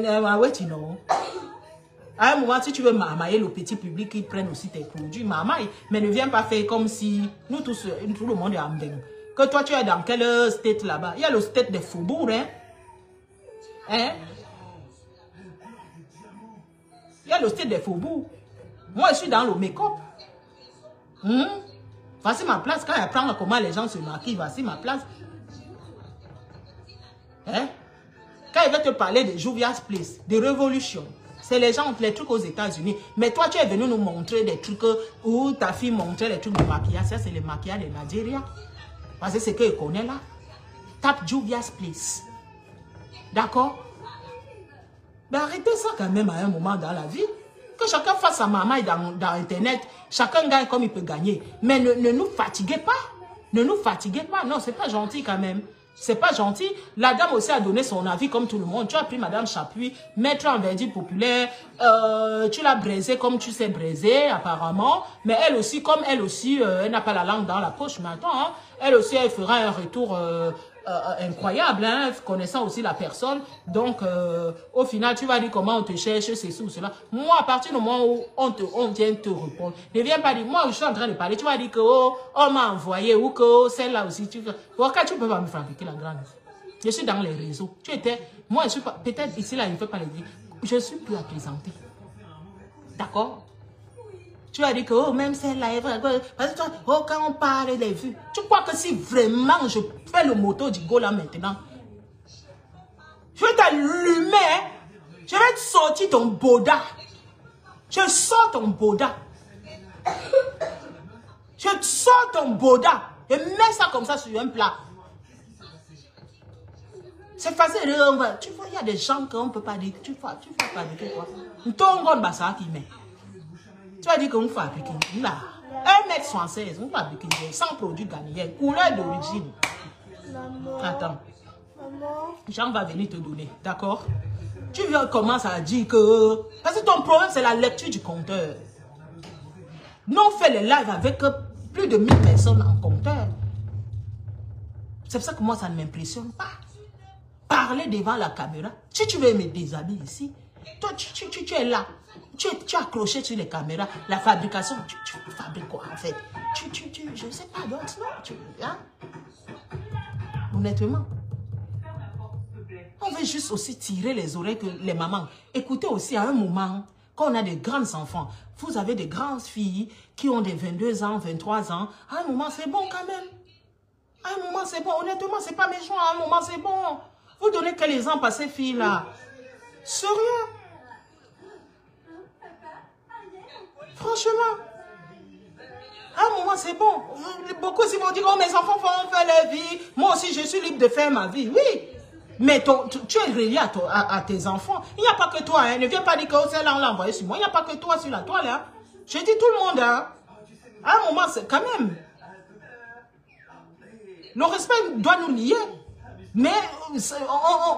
un moment, si tu veux mamailler le petit public, ils prennent aussi tes produits, mamaille. Mais ne viens pas faire comme si nous tous, tout le monde est en dingue. Que toi, tu es dans quel state là-bas? Il y a le state des faubourgs, hein? Hein? Il y a le state des faubourgs. Moi, je suis dans le make-up. Voici ma place. Quand elle apprend comment les gens se maquillent, voici ma place. Hein? Quand il va te parler de Juvia's Place, de Révolution, c'est les trucs aux États-Unis. Mais toi, tu es venu nous montrer des trucs où ta fille montrait les trucs de maquillage. Ça, c'est le maquillage de Nigeria. Parce que c'est ce qu'elle connaît là. Tape Juvia's Place. D'accord? Mais arrêtez ça quand même à un moment dans la vie. Que chacun fasse sa maman dans Internet. Chacun gagne comme il peut gagner. Mais ne nous fatiguez pas. Ne nous fatiguez pas. Non, c'est pas gentil quand même. C'est pas gentil. La dame aussi a donné son avis comme tout le monde. Tu as pris Madame Chapuis, maître en verdict populaire. Tu l'as braisée comme tu sais braiser apparemment. Mais elle aussi, comme elle aussi, elle n'a pas la langue dans la poche. Mais attends, hein, elle aussi, elle fera un retour incroyable, hein, connaissant aussi la personne. Donc, au final, tu vas dire comment on te cherche, c'est ou cela. Moi, à partir du moment où on vient te répondre, ne viens pas dire, moi, je suis en train de parler, tu vas dire que, oh, on m'a envoyé, ou que, oh, celle-là aussi, pourquoi tu peux pas me fabriquer la grande? Je suis dans les réseaux. Tu étais, moi, je suis pas, peut-être ici, là, il ne faut pas le dire. Je suis plus à présenter. D'accord? Tu vas dire que, oh, même celle-là, parce que toi, oh, quand on parle des vues, tu crois que si vraiment je fais le moto du go là maintenant, je vais t'allumer, je vais te sortir ton boda. Je sors ton boda. Je te sors ton boda et mets ça comme ça sur un plat. C'est facile. Tu vois, il y a des gens qu'on ne peut pas dire. Tu vois pas dire quoi. Ton gars, bah ça qui met. Tu vas dire qu'on fabrique là. 1,76 m, on fabrique sans produit ghanéen, couleur d'origine. Attends. Jean va venir te donner, d'accord? Tu commences à dire que... Parce que ton problème, c'est la lecture du compteur. Nous, on fait les lives avec plus de 1000 personnes en compteur. C'est pour ça que moi, ça ne m'impressionne pas. Parler devant la caméra. Si tu veux me déshabiller ici, toi, tu es là. Tu es accroché sur les caméras. La fabrication, tu fabriques quoi en fait? Je ne sais pas, donc non. Hein? Honnêtement. On veut juste aussi tirer les oreilles que les mamans. Écoutez aussi à un moment, quand on a des grands enfants, vous avez des grandes filles qui ont des 22 ans, 23 ans. À un moment, c'est bon quand même. À un moment, c'est bon. Honnêtement, c'est pas méchant. À un moment, c'est bon. Vous donnez quel exemple à ces filles-là? Sérieux? Franchement. À un moment, c'est bon. Beaucoup si vont dire, oh, mes enfants vont faire leur vie. Moi aussi, je suis libre de faire ma vie. Oui. Mais tu es relié à tes enfants. Il n'y a pas que toi. Hein. Ne viens pas dire que celle-là, on l'a envoyé sur moi. Il n'y a pas que toi sur la toile. Hein. Je dis tout le monde. Hein. À un moment, c'est quand même. Le respect doit nous lier. Mais,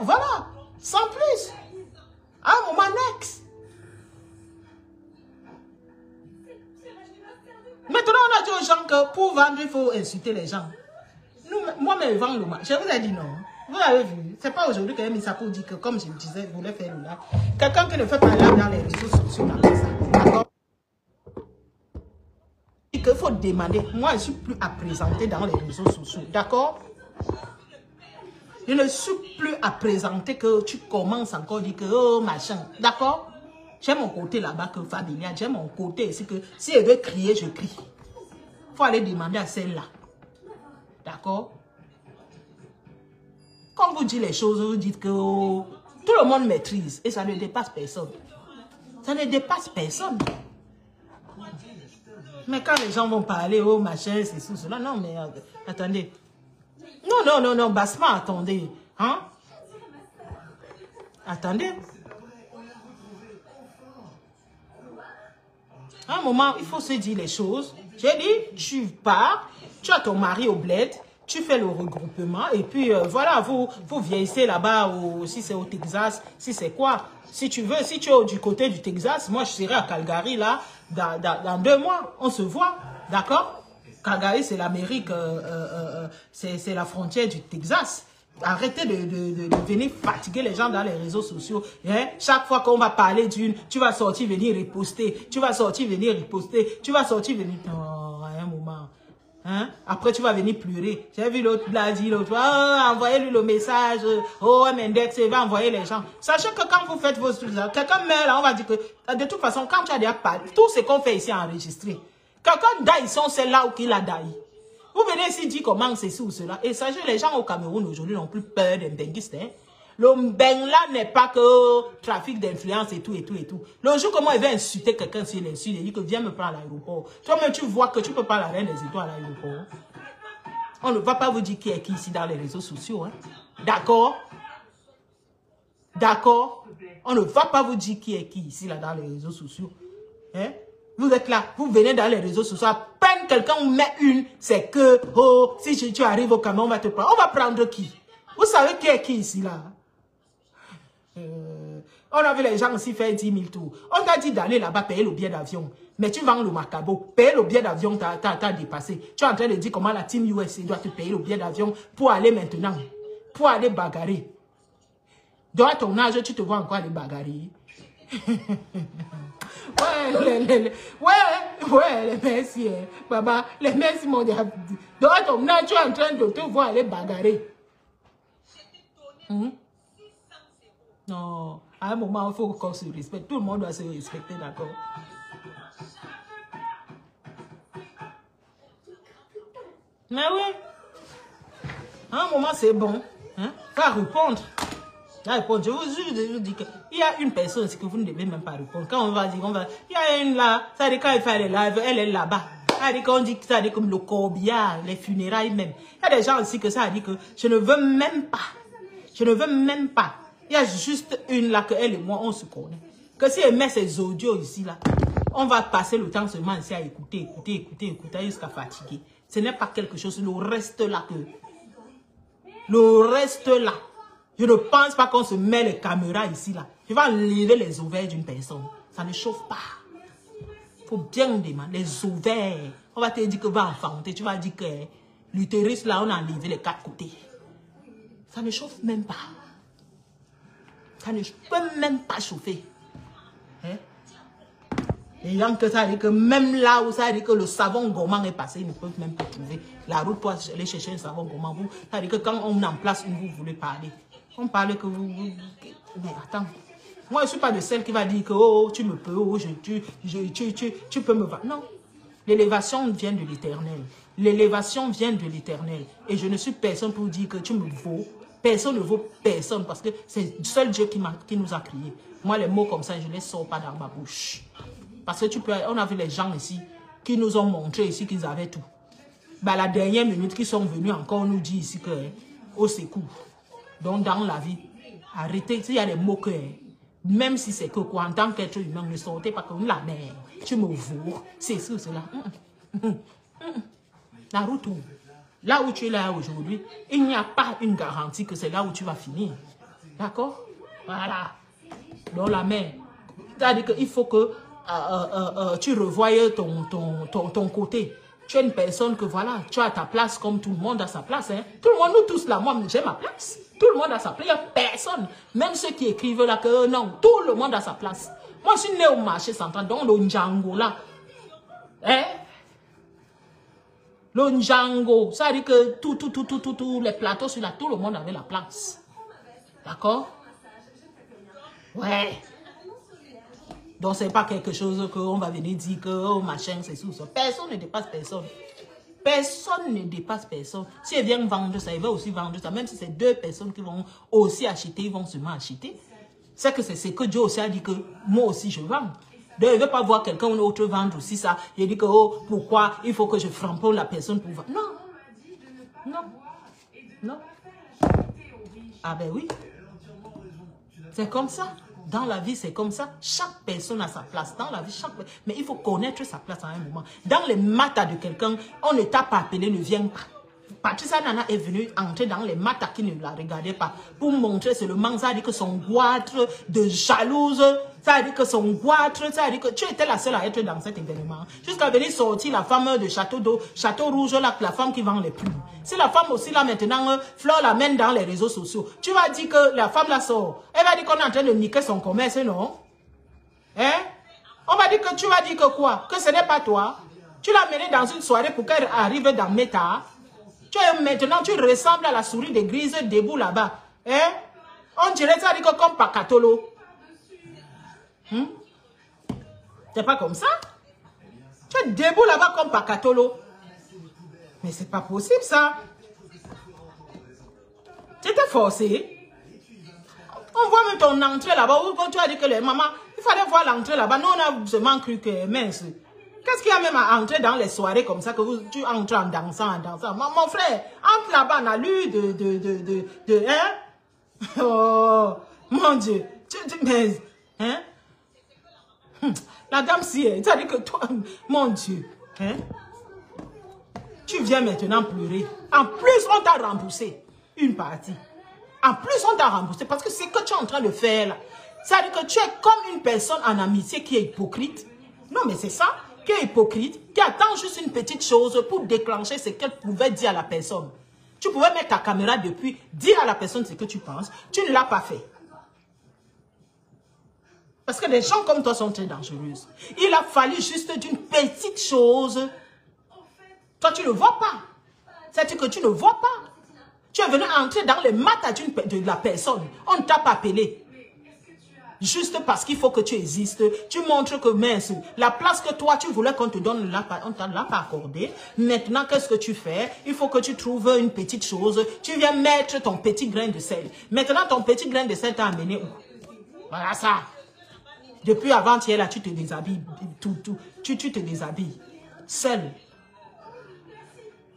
voilà. Sans plus. À un moment, next. Maintenant, on a dit aux gens que pour vendre, il faut insulter les gens. Moi-même, vendre le marché. Je vous ai dit non. Vous avez vu. C'est pas aujourd'hui que mis ça pour dire que, comme je disais, je voulais faire le là. Quelqu'un qui ne fait pas là dans les réseaux sociaux, d'accord? Il faut demander. Moi, je ne suis plus à présenter dans les réseaux sociaux. D'accord? Je ne suis plus à présenter que tu commences encore à dire que, oh, machin. D'accord? J'ai mon côté là-bas que familial. J'ai mon côté ici que si elle veut crier, je crie. Il faut aller demander à celle-là. D'accord? Quand vous dites les choses, vous dites que oh, tout le monde maîtrise et ça ne dépasse personne. Ça ne dépasse personne. Mais quand les gens vont parler, oh machin, c'est tout cela. Non, mais attendez. Non, bassement, attendez. Hein? Attendez. À un moment, il faut se dire les choses. J'ai dit, tu pars, tu as ton mari au bled, tu fais le regroupement et puis voilà, vous vieillissez là-bas, si c'est au Texas, si c'est quoi. Si tu veux, si tu es du côté du Texas, moi je serai à Calgary là, dans 2 mois, on se voit, d'accord? Calgary c'est l'Amérique, c'est la frontière du Texas. Arrêtez de venir fatiguer les gens dans les réseaux sociaux. Hein? Chaque fois qu'on va parler d'une, tu vas sortir venir riposter. Tu vas sortir venir riposter. Tu vas sortir venir... Oh, à un moment. Hein? Après, tu vas venir pleurer. J'ai vu l'autre là dire, l'autre, oh, envoyez-lui le message. Oh, Mendex, il va envoyer les gens. Sachez que quand vous faites vos trucs, quelqu'un meurt là, on va dire que, de toute façon, quand tu as déjà parlé, tout ce qu'on fait ici est enregistré. Quelqu'un daille son celle-là ou qu'il a daille. Vous venez ici dire comment c'est ci ou cela. Et sachez, les gens au Cameroun aujourd'hui n'ont plus peur des benguistes. Hein. Le mbeng là n'est pas que trafic d'influence et tout. Le jour comment il va insulter quelqu'un sur l'insulte, il dit que viens me prendre à l'aéroport. Toi-même tu vois que tu peux pas la reine des étoiles à l'aéroport. On ne va pas vous dire qui est qui ici dans les réseaux sociaux. Hein. D'accord? D'accord? On ne va pas vous dire qui est qui ici là dans les réseaux sociaux. Hein? Vous êtes là, vous venez dans les réseaux sociaux, à peine quelqu'un vous met une, c'est que, oh, si tu arrives au Cameroun, on va te prendre. On va prendre qui? Vous savez qui est qui ici, là? On a vu les gens aussi faire 10 000 tours. On t'a dit d'aller là-bas payer le billet d'avion. Mais tu vends le macabo. Payer le billet d'avion, t'as dépassé. Tu es en train de dire comment la team USA doit te payer le billet d'avion pour aller maintenant. Pour aller bagarrer. Dans ton âge, tu te vois encore aller bagarrer. Ouais, les merci, hein. Baba, les merci, mon dieu. Dans ton âge, tu es en train de te voir aller bagarrer. Non, à un moment, il faut qu'on se respecte. Tout le monde doit se respecter, d'accord? Mais oui. À un moment, c'est bon. Hein? Va répondre. Je vous dis qu'il y a une personne que vous ne devez même pas répondre. Quand on va dire, il y a une là, ça dit quand il fait les lives, elle est là-bas. Ça dit qu'on dit que ça dit comme le corbillard, les funérailles même. Il y a des gens aussi que ça dit que je ne veux même pas. Je ne veux même pas. Il y a juste une là que elle et moi, on se connaît. Que si elle met ses audios ici là, on va passer le temps seulement ici à écouter jusqu'à fatiguer. Ce n'est pas quelque chose, le reste là que... Le reste là. Je ne pense pas qu'on se met les caméras ici, là. Je vais enlever les ovaires d'une personne. Ça ne chauffe pas. Il faut bien demander. Les ovaires. On va te dire que va enfanter. Tu vas dire que l'utérus, là, on a enlevé les 4 côtés. Ça ne chauffe même pas. Ça ne peut même pas chauffer. Hein? Les gens que ça dit que même là où ça dit que le savon gourmand est passé, ils ne peuvent même pas trouver la route pour aller chercher un savon gourmand. Ça dit que quand on en place une, vous voulez parler. On parle que vous... Mais attends. Moi, je ne suis pas de celle qui va dire que oh, tu me peux, oh, tu peux me... Non. L'élévation vient de l'Éternel. L'élévation vient de l'Éternel. Et je ne suis personne pour dire que tu me vaux. Personne ne vaut personne parce que c'est seul Dieu qui nous a créés. Moi, les mots comme ça, je ne les sors pas dans ma bouche. Parce que on a vu les gens ici qui nous ont montré ici qu'ils avaient tout. Bah, la dernière minute qu'ils sont venus encore nous dire ici que au secours. Donc, dans la vie, arrêtez. S'il y a des mots que, même si c'est que quoi, en tant qu'être humain, ne sortez pas comme la mère. Tu me vaux. C'est ça, c'est là. Naruto, là où tu es là aujourd'hui, il n'y a pas une garantie que c'est là où tu vas finir. D'accord? Voilà. Donc, la mère, c'est-à-dire qu'il faut que tu revoies ton côté. Tu es une personne que voilà, tu as ta place comme tout le monde a sa place. Hein. Tout le monde, nous tous là, moi j'ai ma place. Tout le monde a sa place. Il n'y a personne. Même ceux qui écrivent là que non, tout le monde a sa place. Moi je suis né au marché central, donc le Ndjango là. Hein? Le Ndjango, ça veut dire que tous les plateaux sur là, tout le monde avait la place. D'accord? Ouais. Donc, ce n'est pas quelque chose qu'on va venir dire que oh, machin, c'est sous ça. Personne ne dépasse personne. Personne ne dépasse personne. Si elle vient vendre ça, elle va aussi vendre ça. Même si c'est deux personnes qui vont aussi acheter, ils vont seulement acheter. C'est que c'est ce que Dieu aussi a dit que moi aussi je vends. Donc, il ne veut pas voir quelqu'un ou autre vendre aussi ça. Il dit que oh, pourquoi il faut que je framponne la personne pour vendre. Non. Non. Non. Ah ben oui. C'est comme ça. Dans la vie, c'est comme ça. Chaque personne a sa place. Dans la vie, mais il faut connaître sa place à un moment. Dans les matas de quelqu'un, on ne t'a pas appelé, ne viens pas. Patricia Nana est venue entrer dans les matas qui ne la regardaient pas. Pour montrer seulement, ça a dit que son goitre de jalouse, ça a dit que son goitre, ça a dit que tu étais la seule à être dans cet événement. Jusqu'à venir sortir la femme de Château Rouge, là, la femme qui vend les plumes. Si la femme aussi, là, maintenant, Fleur l'amène dans les réseaux sociaux, tu vas dire que la femme, là, sort. Elle va dire qu'on est en train de niquer son commerce, non? Hein? On va dire que tu vas dire que quoi? Que ce n'est pas toi. Tu l'as menée dans une soirée pour qu'elle arrive dans Meta. Maintenant, tu ressembles à la souris de Grise debout là-bas. Hein? On dirait ça dit que comme Pacatolo. C'est pas comme ça? Tu es debout là-bas comme Pacatolo. Mais c'est pas possible ça. Tu étais forcé. On voit même ton entrée là-bas. Quand tu as dit que les mamans, il fallait voir l'entrée là-bas. Nous, on a seulement cru que mince. Qu'est-ce qu'il y a même à entrer dans les soirées comme ça que tu entres en dansant, Mon frère, entre là-bas, on a lu hein? Oh, mon Dieu. Mais, hein? La dame si, tu as dit que toi, mon Dieu, hein? Tu viens maintenant pleurer. En plus, on t'a remboursé une partie. En plus, on t'a remboursé parce que c'est ce que tu es en train de faire là. C'est-à-dire que tu es comme une personne en amitié qui est hypocrite. Non, mais c'est ça. Qui est hypocrite, qui attend juste une petite chose pour déclencher ce qu'elle pouvait dire à la personne. Tu pouvais mettre ta caméra depuis, dire à la personne ce que tu penses. Tu ne l'as pas fait. Parce que les gens comme toi sont très dangereuses. Il a fallu juste d'une petite chose. Toi, tu ne vois pas. C'est-à-dire que tu ne vois pas. Tu es venu entrer dans les maths de la personne. On ne t'a pas appelé. Juste parce qu'il faut que tu existes, tu montres que mince, la place que toi tu voulais qu'on te donne, on ne t'a pas accordé. Maintenant, qu'est-ce que tu fais? Il faut que tu trouves une petite chose. Tu viens mettre ton petit grain de sel. Maintenant, ton petit grain de sel t'a amené où? Voilà ça. Depuis avant-hier, là, tu te déshabilles. Tu te déshabilles. Seul.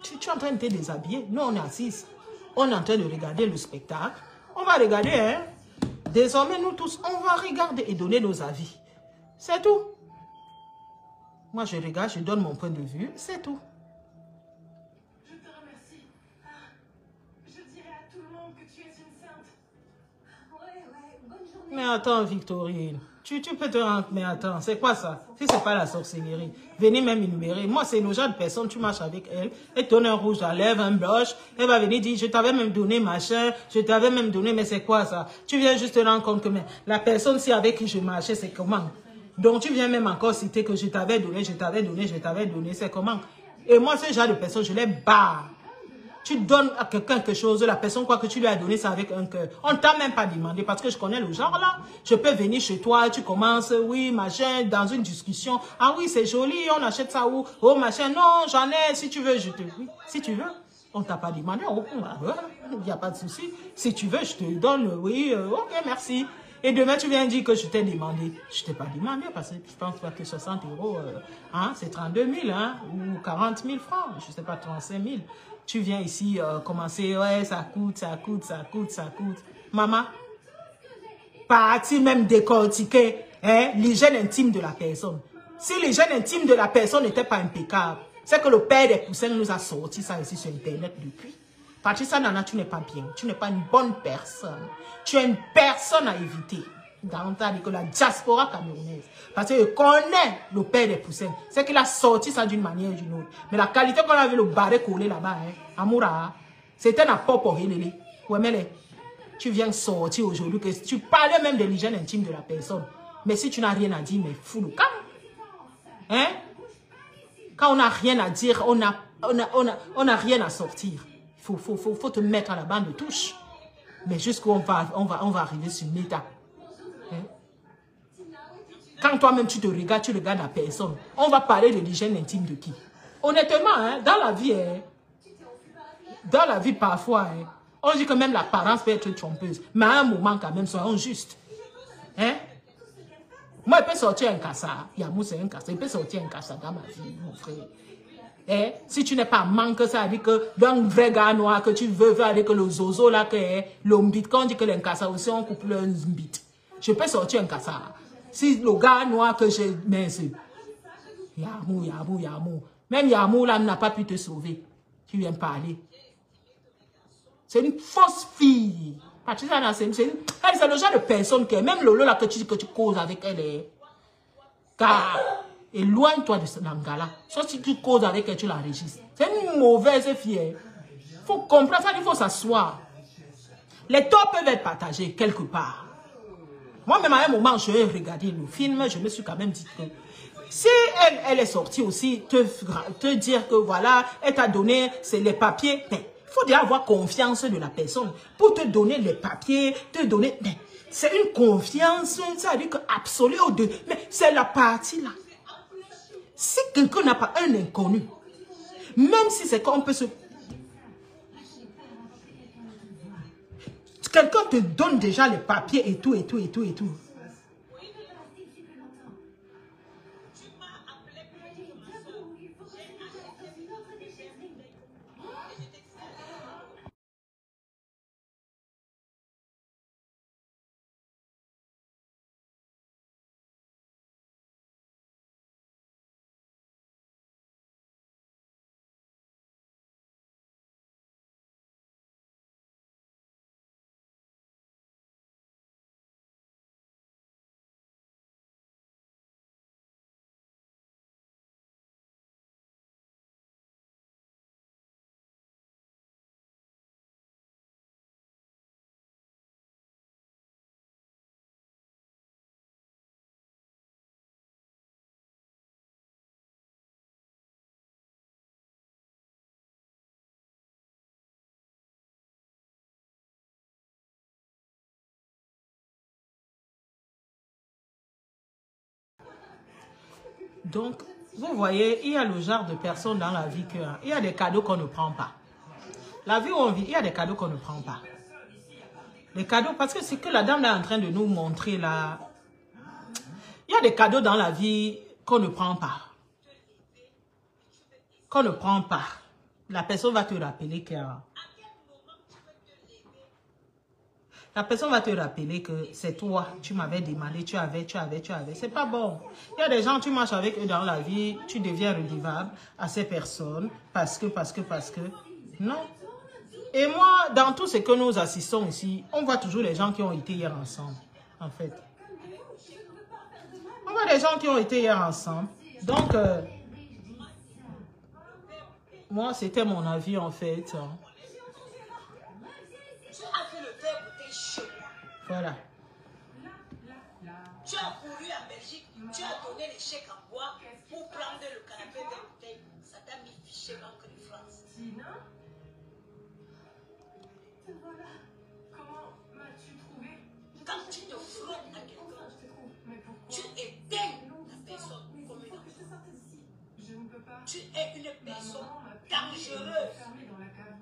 Tu es en train de te déshabiller. Nous, on est assis. On est en train de regarder le spectacle. On va regarder, hein? Désormais, nous tous, on va regarder et donner nos avis. C'est tout. Moi, je regarde, je donne mon point de vue. C'est tout. Je te remercie. Je dirai à tout le monde que tu es une sainte. Ouais, bonne journée. Mais attends, Victorine. Tu peux te rendre... Mais attends, c'est quoi ça? Si c'est pas la sorcellerie. Venez même énumérer. Moi, c'est nos genre de personnes, tu marches avec elle. Elle te donne un rouge à lèvres, un blush. Elle va venir dire, je t'avais même donné machin. Je t'avais même donné, mais c'est quoi ça? Tu viens juste te rendre compte que mais, la personne si avec qui je marchais, c'est comment? Donc, tu viens même encore citer que je t'avais donné, c'est comment? Et moi, ce genre de personne, je les barre. Tu donnes à quelqu'un quelque chose, la personne quoi que tu lui as donné, c'est avec un cœur. On ne t'a même pas demandé parce que je connais le genre là. Je peux venir chez toi, tu commences, oui, machin, dans une discussion. Ah oui, c'est joli, on achète ça où? Oh, machin, non, j'en ai, si tu veux, je te... Oui, si tu veux. On ne t'a pas demandé. Il n'y a pas de souci. Si tu veux, je te donne. Oui, ok, merci. Et demain, tu viens dire que je t'ai demandé. Je ne t'ai pas demandé parce que je pense pas que 60 €, hein, c'est 32 000 hein, ou 40 000 francs. Je ne sais pas, 35 000. Tu viens ici commencer, ouais, ça coûte, ça coûte, ça coûte, ça coûte. Maman, parti même décortiquer hein, l'hygiène intime de la personne. Si l'hygiène intime de la personne n'était pas impeccable, c'est que le père des poussins nous a sorti ça ici sur Internet depuis. Patricia Nana, tu n'es pas bien. Tu n'es pas une bonne personne. Tu es une personne à éviter. Dans la diaspora camerounaise. Parce que je connais le père des poussins. C'est qu'il a sorti ça d'une manière ou d'une autre. Mais la qualité qu'on avait le barré collé là-bas, hein, Amoura, c'était un apport pour Héléli. Ouais, mais tu viens sortir aujourd'hui, que tu parlais même de l'hygiène intime de la personne. Mais si tu n'as rien à dire, mais fou le camp. Hein? Quand on n'a rien à dire, on n'a rien à sortir. Il faut te mettre à la bande de touche. Mais jusqu'où on va arriver sur Meta. Hein? Quand toi-même tu te regardes, tu regardes la personne. On va parler de l'hygiène intime de qui? Honnêtement, hein, dans la vie parfois, hein, on dit que même l'apparence peut être trompeuse. Mais à un moment quand même, soyons justes. Hein? Moi, il peut sortir un cassard. Yamou, c'est un cassard. Il peut sortir un cassard dans ma vie, mon frère. Eh, si tu n'es pas manque, ça veut dire que dans un vrai gars noir que tu veux avec le zozo là, que l'ombit, quand on dit que l'encassard aussi, on coupe le mbit. Je peux sortir un cassard. Si le gars noir que j'ai, mais c'est Yamou. Même Yamou là n'a pas pu te sauver. Tu viens parler. C'est une fausse fille. Patricia, c'est le genre de personne que même Lolo là que tu causes avec elle. Car éloigne-toi de ce langage-là. Soit si tu causes avec elle, tu l'enregistres. C'est une mauvaise fille. Il faut comprendre ça, il faut s'asseoir. Les torts peuvent être partagés quelque part. Moi-même, à un moment, je vais regarder le film, je me suis quand même dit que si elle est sortie aussi, te dire que voilà, elle t'a donné les papiers, il faut déjà avoir confiance de la personne pour te donner les papiers, te donner... C'est une confiance, ça veut dire que absolue au deux. Mais c'est la partie là. Si quelqu'un n'a pas un inconnu, même si c'est qu'on peut se... Quelqu'un te donne déjà les papiers et tout. Donc, vous voyez, il y a le genre de personnes dans la vie il y a des cadeaux qu'on ne prend pas. La vie où on vit, il y a des cadeaux qu'on ne prend pas. Les cadeaux, parce que c'est que la dame est en train de nous montrer là. Il y a des cadeaux dans la vie qu'on ne prend pas. Qu'on ne prend pas. La personne va te rappeler que... La personne va te rappeler que c'est toi, tu m'avais demandé, tu avais. C'est pas bon. Il y a des gens, tu marches avec eux dans la vie, tu deviens redevable à ces personnes parce que. Non. Et moi, dans tout ce que nous assistons ici, on voit toujours les gens qui ont été hier ensemble, en fait. On voit des gens qui ont été hier ensemble. Donc, moi, c'était mon avis, en fait. Voilà. Tu as couru en Belgique, tu as donné les chèques en bois pour prendre le canapé de bouteille. Ça t'a mis fiché l'encre de France. Tina, te voilà. Comment m'as-tu trouvé? Quand tu te frottes à quelqu'un, Mais pourquoi? tu éteins la personne comme une enfant. Je ne peux pas. Tu es une personne Maman m'a dangereuse. fermée dans la cave.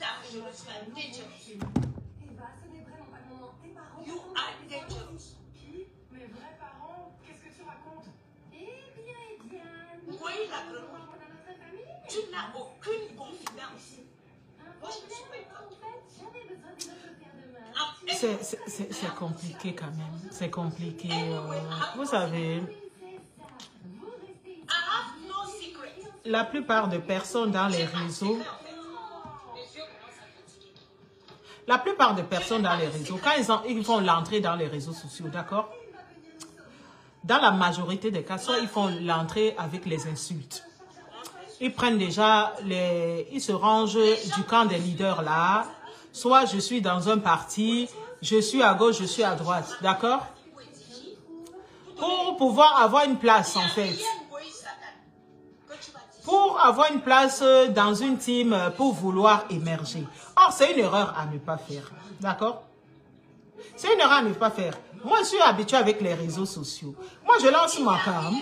dangerous and dangerous. Eva, ce n'est vraiment pas le moment. Tes parents... You are dangerous. Qui? Mes vrais parents? Qu'est-ce que tu racontes? Eh bien... Oui, la grenouille. Dans notre famille? Tu n'as aucune confidence. Moi, je suis pas. J'avais besoin de notre père demain. C'est compliqué quand même. C'est compliqué. Vous savez, I have no secret. la plupart des personnes dans les réseaux, quand ils font l'entrée dans les réseaux sociaux, d'accord? Dans la majorité des cas, soit ils font l'entrée avec les insultes. Ils prennent déjà ils se rangent du camp des leaders là. Soit je suis dans un parti, je suis à gauche, je suis à droite, d'accord? Pour pouvoir avoir une place en fait. Pour avoir une place dans une team, pour vouloir émerger. Or, c'est une erreur à ne pas faire, d'accord? C'est une erreur à ne pas faire. Moi, je suis habitué avec les réseaux sociaux. Moi, je lance ma cam,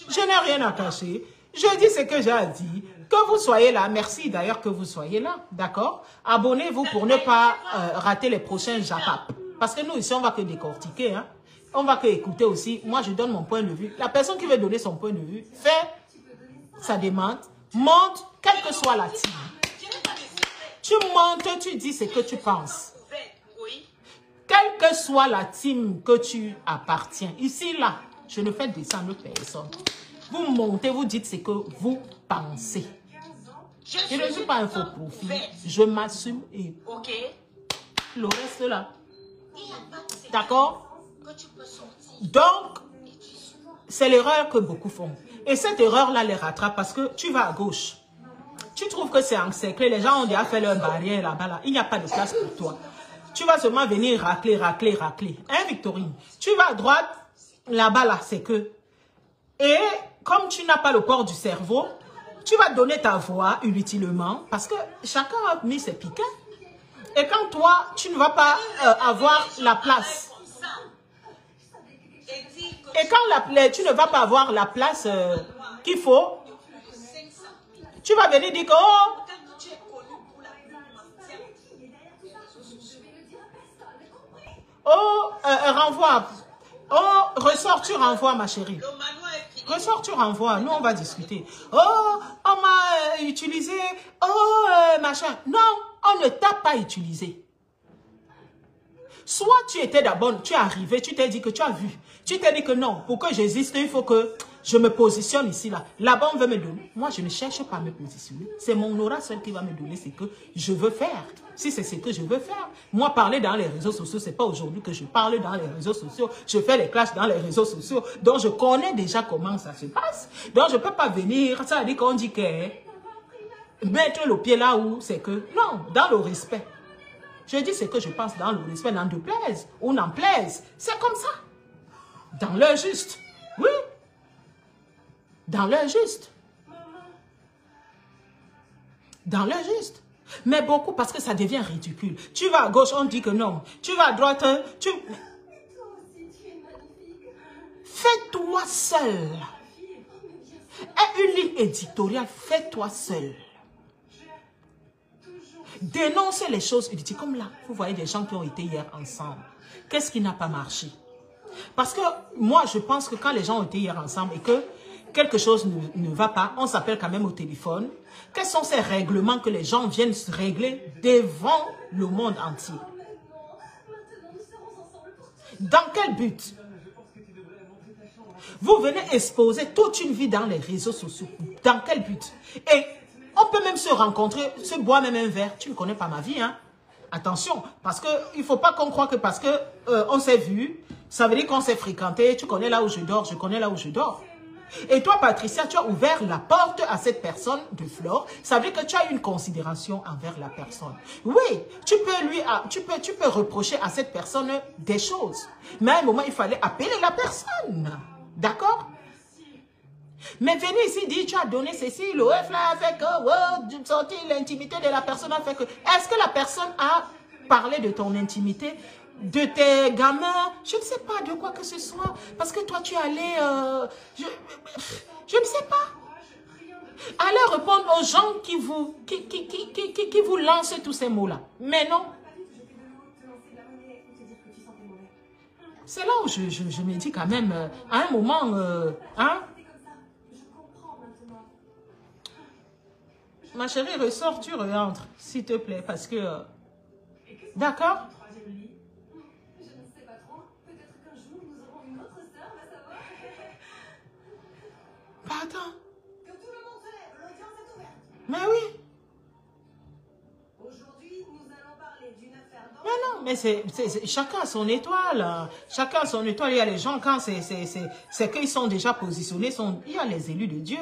je n'ai rien à cacher. Je dis ce que j'ai à dire. Que vous soyez là, merci d'ailleurs que vous soyez là, d'accord? Abonnez-vous pour ne pas rater les prochains JAPAP. Parce que nous, ici, on va que décortiquer, hein. On va que écouter aussi. Moi, je donne mon point de vue. La personne qui veut donner son point de vue, fait sa demande, monte, quelle que soit la team. Tu montes, tu dis ce que tu penses. Quelle que soit la team que tu appartiens. Ici, là, je ne fais descendre personne. Vous montez, vous dites ce que vous pensez. Je ne suis pas un faux profil. Je m'assume et le reste là. D'accord? Donc, c'est l'erreur que beaucoup font. Et cette erreur-là les rattrape parce que tu vas à gauche. Tu trouves que c'est encerclé. Les gens ont déjà fait leur barrière là-bas. Là. Il n'y a pas de place pour toi. Tu vas seulement venir racler. Hein, Victorine? Tu vas à droite, là-bas, là, c'est que. Et comme tu n'as pas le port du cerveau, tu vas donner ta voix inutilement parce que chacun a mis ses piquets. Et quand toi, tu ne vas pas avoir la place. Et quand tu ne vas pas avoir la place qu'il faut, tu vas venir dire que renvoie. Oh, ressort, tu renvoies, ma chérie. Ressort, tu renvoies. Nous, on va discuter. Oh, on m'a utilisé. Oh, machin. Non, on ne t'a pas utilisé. Soit tu étais d'abord, tu es arrivé, tu t'es dit que tu as vu. Tu t'es dit que non, pour que j'existe, il faut que je me positionne ici, là. Là-bas, on veut me donner. Moi, je ne cherche pas à me positionner. C'est mon aura seul qui va me donner ce que je veux faire. Si c'est ce que je veux faire. Moi, parler dans les réseaux sociaux, c'est pas aujourd'hui que je parle dans les réseaux sociaux. Je fais les clashs dans les réseaux sociaux. Donc, je connais déjà comment ça se passe. Donc, je ne peux pas venir. Ça veut dire qu'on dit que mettre le pied là où c'est que... Non, dans le respect. Je dis ce que je pense dans le respect, n'en déplaise ou n'en plaise. C'est comme ça. Dans l'heure juste. Oui. Dans l'heure juste. Dans l'heure juste. Mais beaucoup parce que ça devient ridicule. Tu vas à gauche, on dit que non. Tu vas à droite, tu... Fais-toi seul. Et une ligne éditoriale, fais-toi seul. Dénoncez les choses inutiles. Comme là, vous voyez des gens qui ont été hier ensemble. Qu'est-ce qui n'a pas marché? Parce que moi, je pense que quand les gens ont été hier ensemble et que quelque chose ne va pas, on s'appelle quand même au téléphone. Quels sont ces règlements que les gens viennent se régler devant le monde entier? Dans quel but? Vous venez exposer toute une vie dans les réseaux sociaux. Dans quel but? Et on peut même se rencontrer, se boire même un verre. Tu ne connais pas ma vie, hein? Attention, parce qu'il ne faut pas qu'on croie que parce que on s'est vu, ça veut dire qu'on s'est fréquenté. Tu connais là où je dors, je connais là où je dors. Et toi, Patricia, tu as ouvert la porte à cette personne de Flore. Ça veut dire que tu as une considération envers la personne. Oui, tu peux reprocher à cette personne des choses. Mais à un moment, il fallait appeler la personne. D'accord? Mais venez ici dire, tu as donné ceci, le F là a fait que, sortir l'intimité de la personne a fait que. Est-ce que la personne a parlé de ton intimité, de tes gamins? Je ne sais pas de quoi que ce soit. Parce que toi, tu es allé, je ne sais pas. Allez répondre aux gens qui vous lancent tous ces mots-là. Mais non. C'est là où je me dis quand même, à un moment, hein? Ma chérie, ressors, tu rentres, s'il te plaît, parce que... D'accord? Je ne sais pas trop. Peut-être qu'un jour, nous aurons une autre sœur, va savoir. Pardon. Que tout le monde se lève, l'audience est ouverte. Mais oui. Aujourd'hui, nous allons parler d'une affaire d'or. Mais non, mais chacun a son étoile. Hein. Chacun a son étoile. Il y a les gens, quand c'est qu'ils sont déjà positionnés, il y a les élus de Dieu.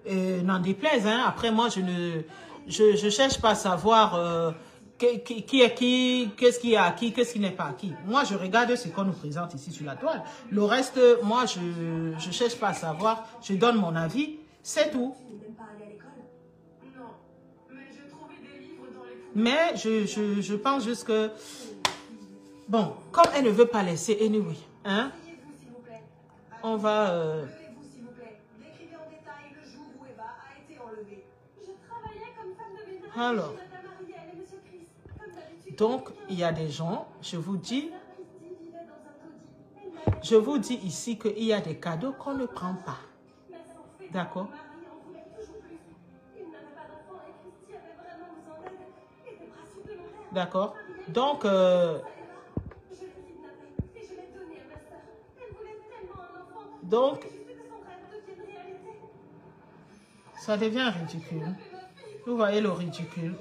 N'en déplaise, hein. Après, moi, je cherche pas à savoir qui est qui, qu'est-ce qui est acquis, qu'est-ce qui n'est pas acquis. Moi, je regarde ce qu'on nous présente ici sur la toile. Le reste, moi, je cherche pas à savoir. Je donne mon avis. C'est tout. Tu n'aimes pas aller à l'école? Non, mais j'ai trouvé des livres dans les poubelles. Mais je pense juste que... Bon, comme elle ne veut pas laisser, anyway, hein, Asseyez-vous, s'il vous plaît. on va... Levez-vous, s'il vous plaît. Décrivez en détail le jour où Eva a été enlevée. Je travaillais comme femme de ménage Alors. chez Madame Ariel et Monsieur Chris. Comme d'habitude. Donc, il y a des gens, je vous dis, Christy vivait dans un taudis. Elle m'avait je vous dis ici qu'il y a des cadeaux qu'on ne prend pas. mais sans fait. D'accord? Marie en voulait toujours plus. Il n'avait pas d'enfant et Christy avait vraiment besoin d'aide et des bras supplémentaires. D'accord? Donc, Je l'ai kidnappée et je l'ai donnée à ma sœur. Elle voulait tellement un enfant. donc, Juste que son rêve devienne réalité. ça devient ridicule. Vous voyez le ridicule.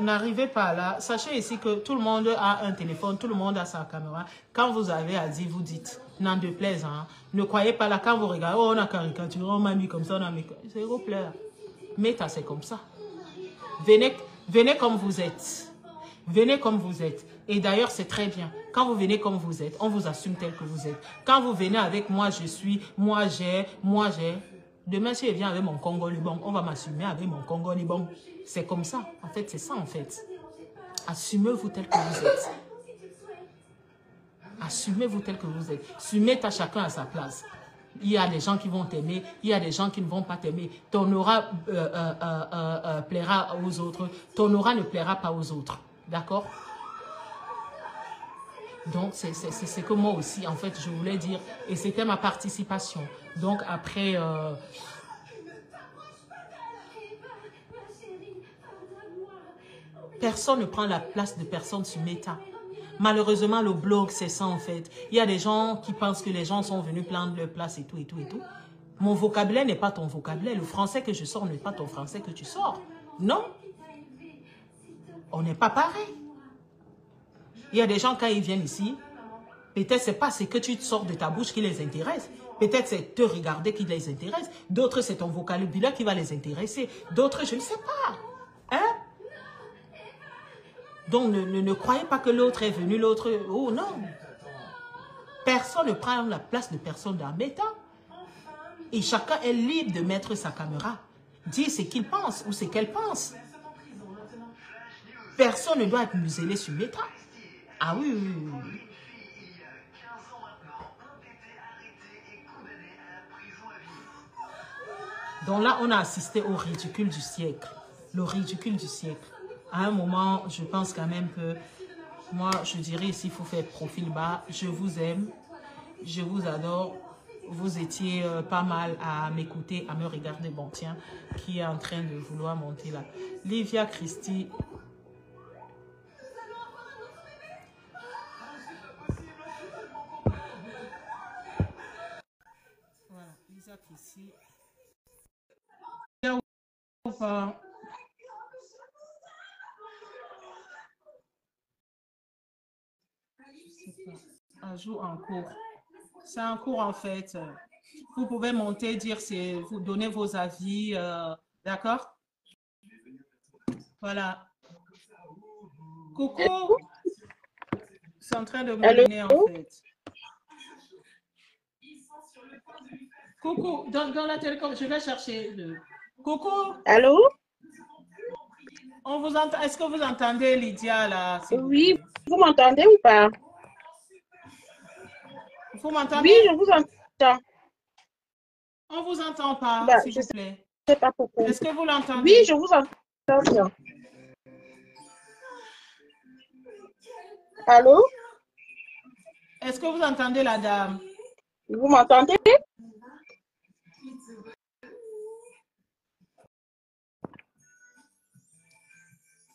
N'arrivez pas là. Sachez ici que tout le monde a un téléphone, tout le monde a sa caméra. Quand vous avez à dire, vous dites. N'en déplaise, hein. Ne croyez pas là, quand vous regardez, oh, on a caricaturé, on m'a mis comme ça, on a mis... C'est au plaire. Mais c'est comme ça. Venez comme vous êtes. Venez comme vous êtes. Et d'ailleurs, c'est très bien. Quand vous venez comme vous êtes, on vous assume tel que vous êtes. Quand vous venez avec moi, je suis, moi j'ai. Demain, si je viens avec mon Congo Liban, on va m'assumer avec mon Congo Liban. C'est comme ça. En fait, c'est ça, en fait. Assumez-vous tel que vous êtes. Assumez-vous tel que vous êtes. Mettez chacun à sa place. Il y a des gens qui vont t'aimer, il y a des gens qui ne vont pas t'aimer. Ton aura plaira aux autres, ton aura ne plaira pas aux autres. D'accord? Donc, c'est ce que moi aussi, en fait, je voulais dire. Et c'était ma participation. Donc, après... personne ne prend la place de personne sur Meta. Malheureusement, le blog, c'est ça, en fait. Il y a des gens qui pensent que les gens sont venus prendre leur place et tout, et tout, et tout. Mon vocabulaire n'est pas ton vocabulaire. Le français que je sors n'est pas ton français que tu sors. Non. On n'est pas pareil. Il y a des gens, quand ils viennent ici, peut-être c'est pas ce que tu sors de ta bouche qui les intéresse. Peut-être c'est te regarder qui les intéresse. D'autres, c'est ton vocabulaire qui va les intéresser. D'autres, je ne sais pas. Hein? Donc, ne croyez pas que l'autre est venu, l'autre... Oh non. Personne ne prend la place de personne dans Meta. Et chacun est libre de mettre sa caméra. Dire ce qu'il pense ou ce qu'elle pense. Personne ne doit être muselé sur Meta. Ah oui, oui, oui. Donc là, on a assisté au ridicule du siècle. Le ridicule du siècle. À un moment, je pense quand même que moi, je dirais, s'il faut faire profil bas, je vous aime, je vous adore. Vous étiez pas mal à m'écouter, à me regarder. Bon, tiens, qui est en train de vouloir monter là. Livia Christie. Voilà, Livia Christie. Un jour en cours. C'est un cours en fait. Vous pouvez monter, dire, vous donnez vos avis. D'accord? Voilà. Coucou. C'est en train de me donner en fait. Coucou. Dans la télécom, je vais chercher le... Coucou. Allô? On vous entend. Est-ce que vous entendez Lydia là? Oui, vous m'entendez ou pas? Vous m'entendez? Oui, je vous entends. On vous entend pas, Bah, s'il vous plaît. sais pas pourquoi. Est-ce que vous l'entendez? Oui, je vous entends bien. Allô? Est-ce que vous entendez la dame? Vous m'entendez?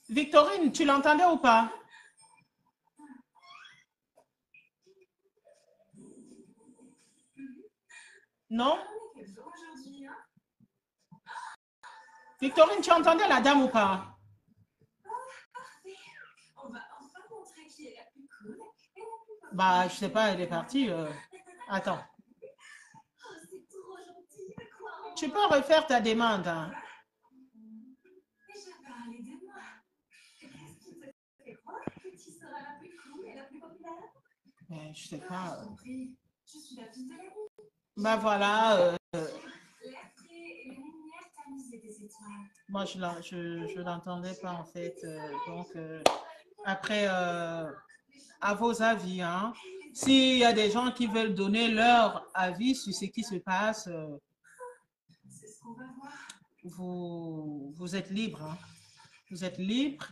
Victorine, tu l'entendais ou pas? Non? Victorine, tu entendais la dame ou pas? Bah, je sais pas, elle est partie. Attends. Tu peux refaire ta demande. Hein. Mais je sais pas. Bah voilà. Moi, je l'entendais pas en fait. Donc, après, à vos avis, hein. S'il y a des gens qui veulent donner leur avis sur ce qui se passe, vous êtes libre. Hein. Vous êtes libre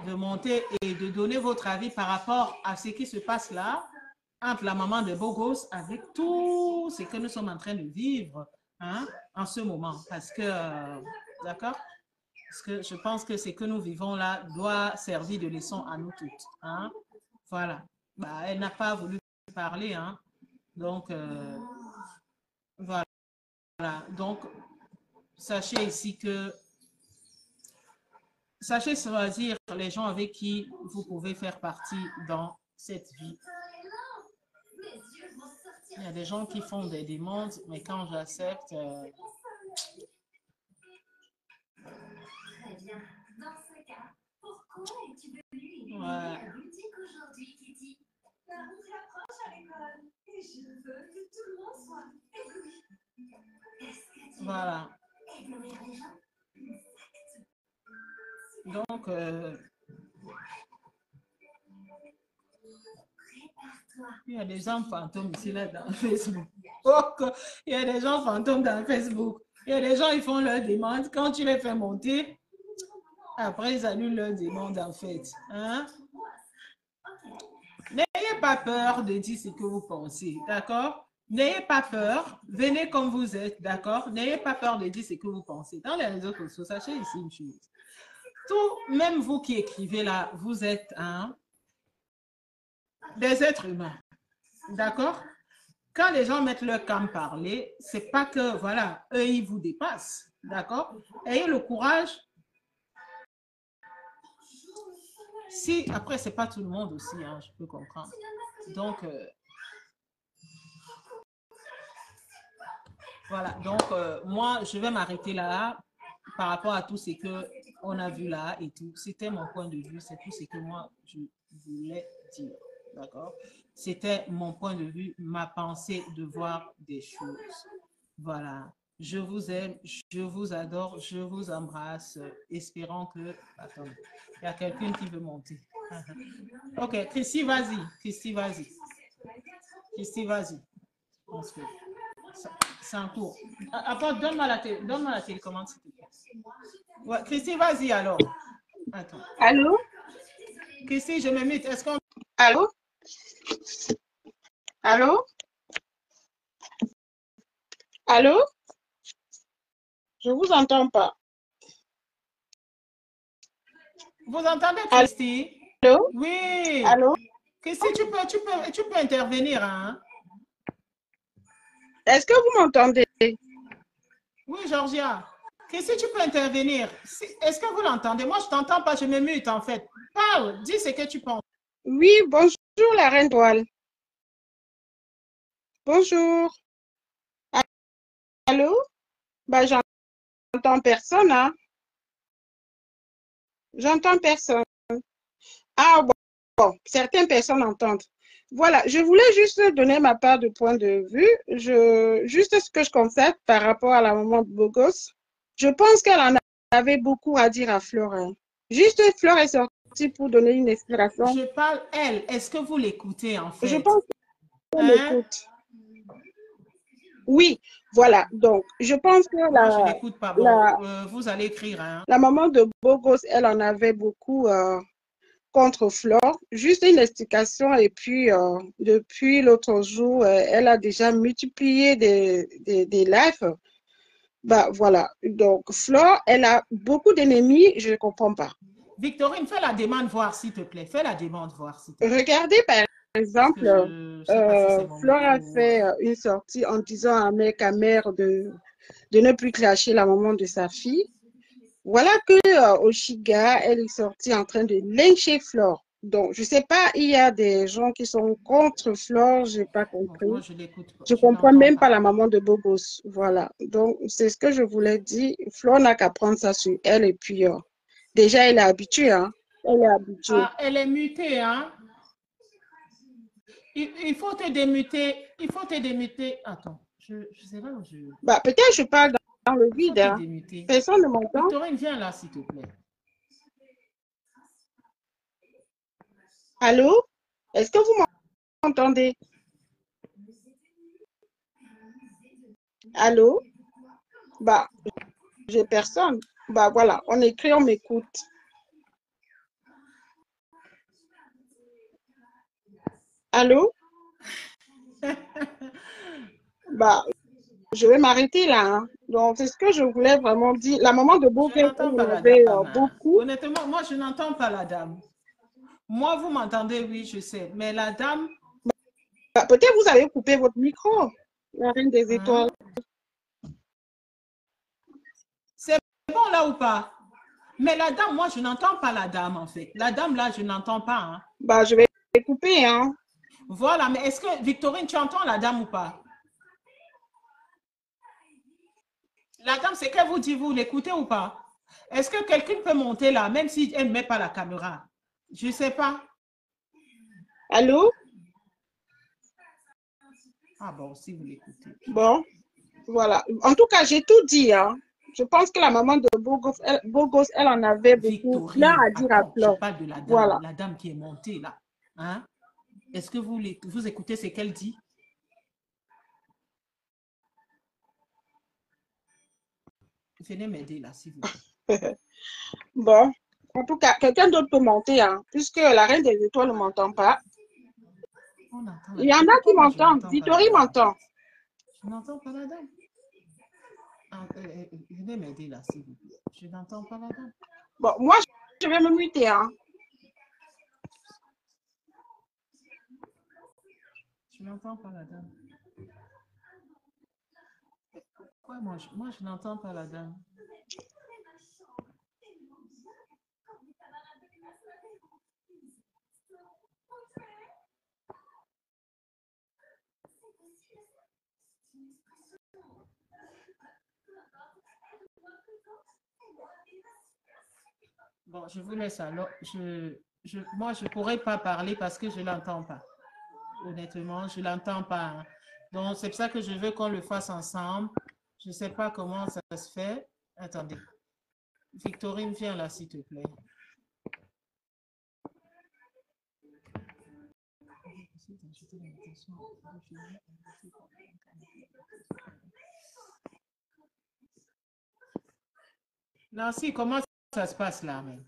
de monter et de donner votre avis par rapport à ce qui se passe là, entre la maman de Bogos, avec tout ce que nous sommes en train de vivre hein, en ce moment. Parce que, d'accord? Parce que je pense que ce que nous vivons là doit servir de leçon à nous toutes. Hein? Voilà. Bah, elle n'a pas voulu parler. Hein? Donc, voilà. Donc, sachez ici que sachez choisir les gens avec qui vous pouvez faire partie dans cette vie. Il y a des gens qui font des demandes, mais quand j'accepte... Très bien. Dans ce cas, pourquoi es-tu venue à boutique aujourd'hui, Kitty? La rentrée approche à l'école et je veux que tout le monde soit ébloui. Est-ce que tu veux éblouir les gens? Donc, il y a des gens fantômes ici, là, dans Facebook. Il y a des gens fantômes dans Facebook. Il y a des gens, ils font leurs demandes. Quand tu les fais monter, après, ils annulent leurs demandes, en fait. Hein? N'ayez pas peur de dire ce que vous pensez, d'accord? N'ayez pas peur. Venez comme vous êtes, d'accord? N'ayez pas peur de dire ce que vous pensez. Dans les réseaux sociaux, sachez ici une chose. Tout, même vous qui écrivez là, vous êtes des êtres humains. D'accord? Quand les gens mettent leur camp parler, c'est pas que, voilà, eux, ils vous dépassent. D'accord? Ayez le courage. Si, après, c'est pas tout le monde aussi, hein, je peux comprendre. Donc, voilà. Donc, moi, je vais m'arrêter là par rapport à tout ce qu'on a vu là et tout. C'était mon point de vue, c'est tout ce que moi, je voulais dire. D'accord? C'était mon point de vue, ma pensée de voir des choses. Voilà. Je vous aime, je vous adore, je vous embrasse, espérant que... Attendez, il y a quelqu'un qui veut monter. Ok, Christy, vas-y. Christy, vas-y. Christy, vas-y. C'est en cours. Attends, donne-moi la télécommande, s'il te plaît. Ouais, Christy, vas-y alors. Attends. Allô? Christy, je me mute. Est-ce qu'on... Allô? Allô? Allô? Je vous entends pas. Vous entendez, Christy? Allô? Oui. Allô? Christy, tu peux intervenir, hein? Est-ce que vous m'entendez? Oui, Georgia. Christy, tu peux intervenir. Est-ce que vous l'entendez? Moi, je ne t'entends pas, je me mute en fait. Parle, dis ce que tu penses. Oui, bonjour la reine Toile. Bonjour. Allô? Bah, j'entends personne, hein? J'entends personne. Ah, bon, certaines personnes entendent. Voilà, je voulais juste donner ma part de point de vue. Juste ce que je constate par rapport à la maman de Bogos. Je pense qu'elle en avait beaucoup à dire à Fleur. Hein. Juste Fleur est sortie pour donner une explication. Je parle elle. Est-ce que vous l'écoutez en fait? Je pense qu'elle l'écoute. Oui, voilà. Donc, je pense que Moi, je n'écoute pas. Bon, la, vous allez écrire, hein. la maman de Bogos, elle en avait beaucoup contre Flore. Juste une explication. Et puis, depuis l'autre jour, elle a déjà multiplié des lives. Bah, voilà. Donc, Flore, elle a beaucoup d'ennemis. Je ne comprends pas. Victorine, fais la demande voir, s'il te plaît. Fais la demande voir, s'il te plaît. Regardez, par Parce que exemple, je ne sais pas si c'est mon Flore micro a ou... fait une sortie en disant à mec, à mère de ne plus clasher la maman de sa fille. Voilà que Oshiga, elle est sortie en train de lyncher Flore. Donc, je ne sais pas, il y a des gens qui sont contre Flore, je n'ai pas Bon, moi, compris. je l'écoute pas. Je ne Je comprends n'entends même pas. pas la maman de Bogos. Voilà. Donc, c'est ce que je voulais dire. Flore n'a qu'à prendre ça sur elle et puis, déjà, elle est habituée, hein. Elle est habituée. Ah, elle est mutée, hein? Il faut te démuter. Il faut te démuter. Attends, je sais pas où je... Bah, peut-être je parle dans le Il faut vide, te hein. démuter. Personne ne m'entend. Victorine, viens là, s'il te plaît. Allô? Est-ce que vous m'entendez? Allô? Bah, j'ai personne. Bah, voilà, on écrit, on m'écoute. Allô? Bah, je vais m'arrêter là, hein. Donc, c'est ce que je voulais vraiment dire. La maman de Je Beauvais, elle n'entends pas en la avait dame, hein. beaucoup. Honnêtement, moi, je n'entends pas la dame. Moi, vous m'entendez, oui, je sais. Mais la dame, Bah, peut-être vous avez coupé votre micro, la reine des hein, étoiles. c'est bon là ou pas? Mais la dame, moi, je n'entends pas la dame, en fait. La dame, là, je n'entends pas, hein. Bah, je vais couper, hein. Voilà, mais est-ce que, Victorine, tu entends la dame ou pas? La dame, c'est qu'elle vous dit, vous l'écoutez ou pas? Est-ce que quelqu'un peut monter là, même si elle ne met pas la caméra? Je ne sais pas. Allô? Ah bon, si vous l'écoutez. Bon, voilà. En tout cas, j'ai tout dit, hein. Je pense que la maman de Bogos, elle en avait beaucoup plein Victorine, à dire à attends, je Flore. parle de Voilà. la dame qui est montée là. Hein? Est-ce que vous écoutez ce qu'elle dit? Venez m'aider là, s'il vous plaît. Bon, en tout cas, quelqu'un d'autre peut monter, hein, puisque la reine des étoiles ne m'entend pas. On entend Il la y en dame. a qui Pourquoi moi je m'entendent. n'entends pas la Vittori dame en m'entend. fait? Je n'entends pas la dame. Ah, venez m'aider là, s'il vous plaît. Je n'entends pas la dame. Bon, moi, je vais me muter, hein. Je n'entends pas la dame. Pourquoi moi je n'entends pas la dame? Bon, je vous laisse alors. Moi, je ne pourrais pas parler parce que je ne l'entends pas. Honnêtement, je ne l'entends pas, hein. Donc, c'est pour ça que je veux qu'on le fasse ensemble. Je ne sais pas comment ça se fait. Attendez. Victorine, viens là, s'il te plaît. Nancy, comment ça se passe là, même?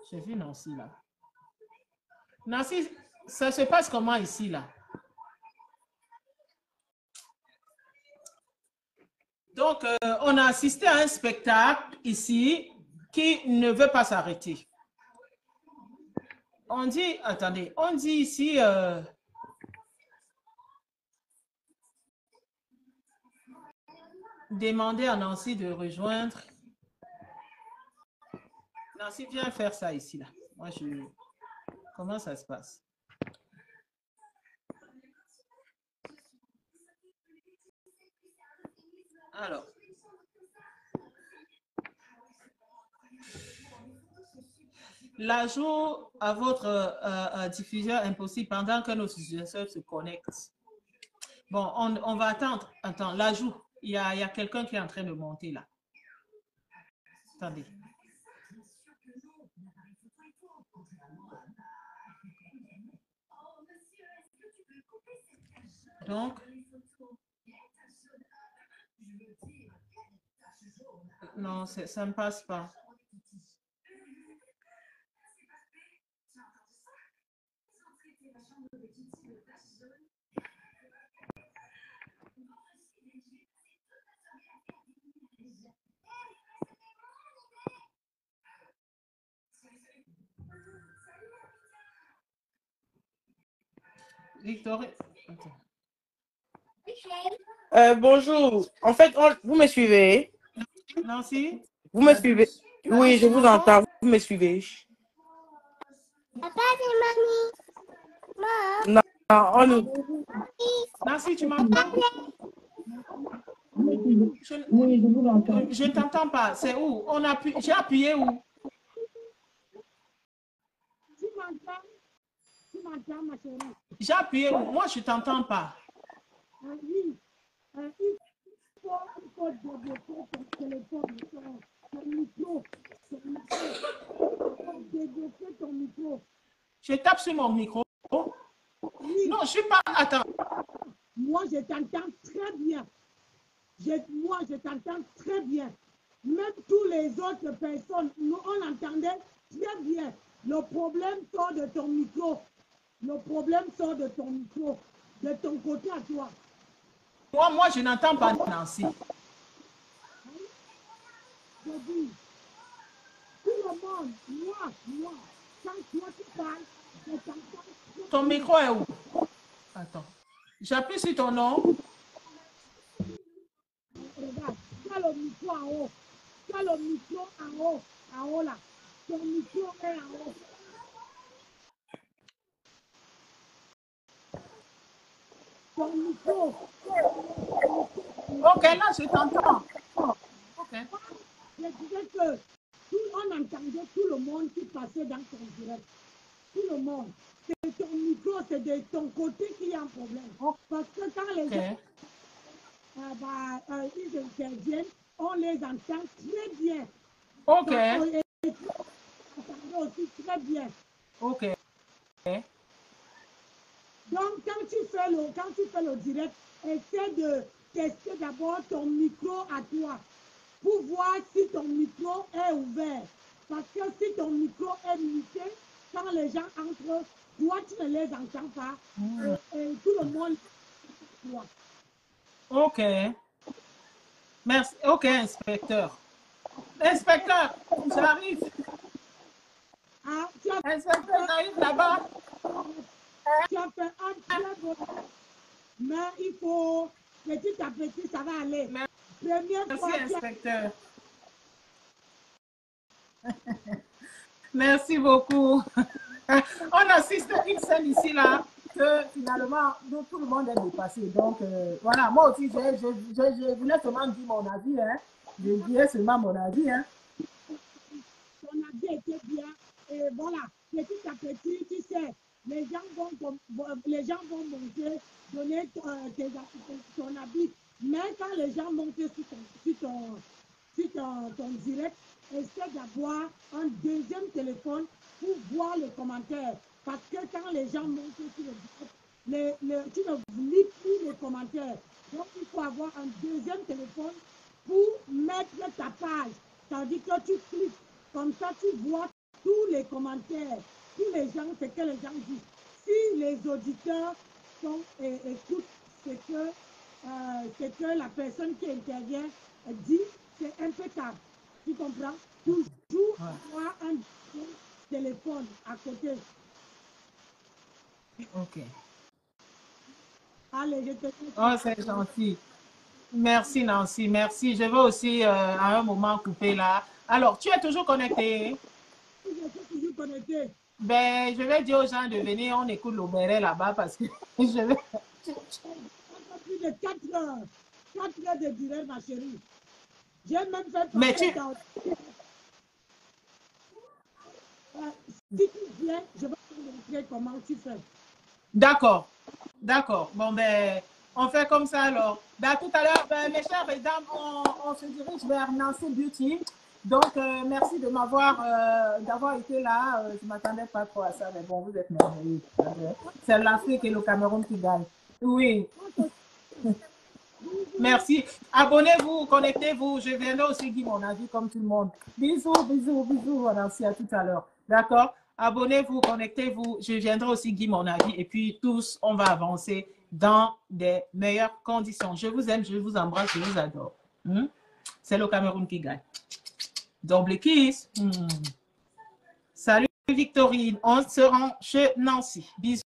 J'ai vu Nancy là. Nancy, ça se passe comment ici là? Donc, on a assisté à un spectacle ici qui ne veut pas s'arrêter. On dit, attendez, on dit ici, demander à Nancy de rejoindre. Nancy, viens faire ça ici là. Moi, comment ça se passe? Alors. L'ajout à votre diffuseur impossible pendant que nos utilisateurs se connectent. Bon, on va attendre. Attends, l'ajout. Il y a quelqu'un qui est en train de monter là. Attendez. Donc, Non, ça ne passe pas. Victorie. Bonjour. En fait, vous me suivez? Nancy? Vous me suivez? Oui, je vous entends. Vous me suivez? Papa et mamie. Non, on nous... Nancy, tu m'entends? Oui, je vous entends. Je ne t'entends pas. C'est où? J'ai appuyé où? Tu m'entends? Tu m'entends, ma chérie? J'ai appuyé où? Moi, je ne t'entends pas. Oui. Il faut développer ton téléphone, ton micro. Développer ton micro. Je tape sur mon micro. Oui. Non, je ne suis pas... Attends. Moi, je t'entends très bien. Moi, je t'entends très bien. Même tous les autres personnes, nous, on entendait très bien. Le problème sort de ton micro. Le problème sort de ton micro. De ton côté à toi. Moi, je n'entends pas Nancy. Je dis, tout le monde, moi, quand toi tu parles, je t'entends. Ton micro est où? Attends. J'appuie sur ton nom. Regarde, tu as le micro en haut. Tu as le micro en haut là. Ton micro est en haut. Ton micro. Ok, là, je t'entends. Ok. Je disais que on entendait tout le monde qui passait dans ton direct. Tout le monde. C'est ton micro, c'est de ton côté qu'il y a un problème. Parce que quand les gens ils interviennent, on les entend très bien. Ok. On entend aussi très bien. Ok. Donc, quand tu fais le direct, essaie de tester d'abord ton micro à toi pour voir si ton micro est ouvert. Parce que si ton micro est muté, quand les gens entrent, toi, tu ne les entends pas. Et tout le monde voit. Ok. Merci. Ok, inspecteur. Inspecteur, j'arrive. Ah, Inspecteur, j'arrive là-bas. Tu as fait un très bon. Mais il faut, petit à petit, ça va aller. Merci, inspecteur. Merci beaucoup. On assiste à une scène ici, là, que finalement, tout le monde est dépassé. Donc, voilà, moi aussi, je voulais seulement dire mon avis. Hein. Je dirais seulement mon avis. Hein. Ton avis était bien. Et voilà, petit à petit, tu sais, les gens vont monter, donner ton avis. Mais quand les gens montent sur ton direct, essaie d'avoir un deuxième téléphone pour voir les commentaires. Parce que quand les gens montent sur le direct, tu ne lis plus les commentaires. Donc, il faut avoir un deuxième téléphone pour mettre ta page. Tandis que tu cliques. Comme ça, tu vois tous les commentaires, tous les gens, ce que les gens disent. Si les auditeurs écoutent ce que la personne qui intervient dit, c'est impeccable. Tu comprends? Toujours avoir un téléphone à côté. Ok. Allez, je te dis. Oh, c'est gentil. Merci, Nancy. Merci. Je vais aussi, à un moment, couper là. Alors, tu es toujours connecté? Je suis toujours connecté. Ben, je vais dire aux gens de venir, on écoute l'Auberet là-bas parce que je vais... Plus de 4 heures. 4 heures de direct, ma chérie. J'ai même fait Mais passer dans... si tu viens, je vais te montrer comment tu fais. D'accord. D'accord. Bon, ben, on fait comme ça alors. Ben, tout à l'heure, ben, mes chères dames, on se dirige vers Nancy Beauty. Donc, merci de d'avoir été là. Je ne m'attendais pas trop à ça, mais bon, vous êtes merveilleux. C'est l'Afrique et le Cameroun qui gagnent. Oui. Merci. Abonnez-vous, connectez-vous. Je viendrai aussi dire mon avis comme tout le monde. Bisous, bisous, bisous. Merci à tout à l'heure. D'accord? Abonnez-vous, connectez-vous. Je viendrai aussi dire mon avis. Et puis tous, on va avancer dans des meilleures conditions. Je vous aime, je vous embrasse, je vous adore. C'est le Cameroun qui gagne. Double kiss. Salut Victorine. On se rend chez Nancy. Bisous.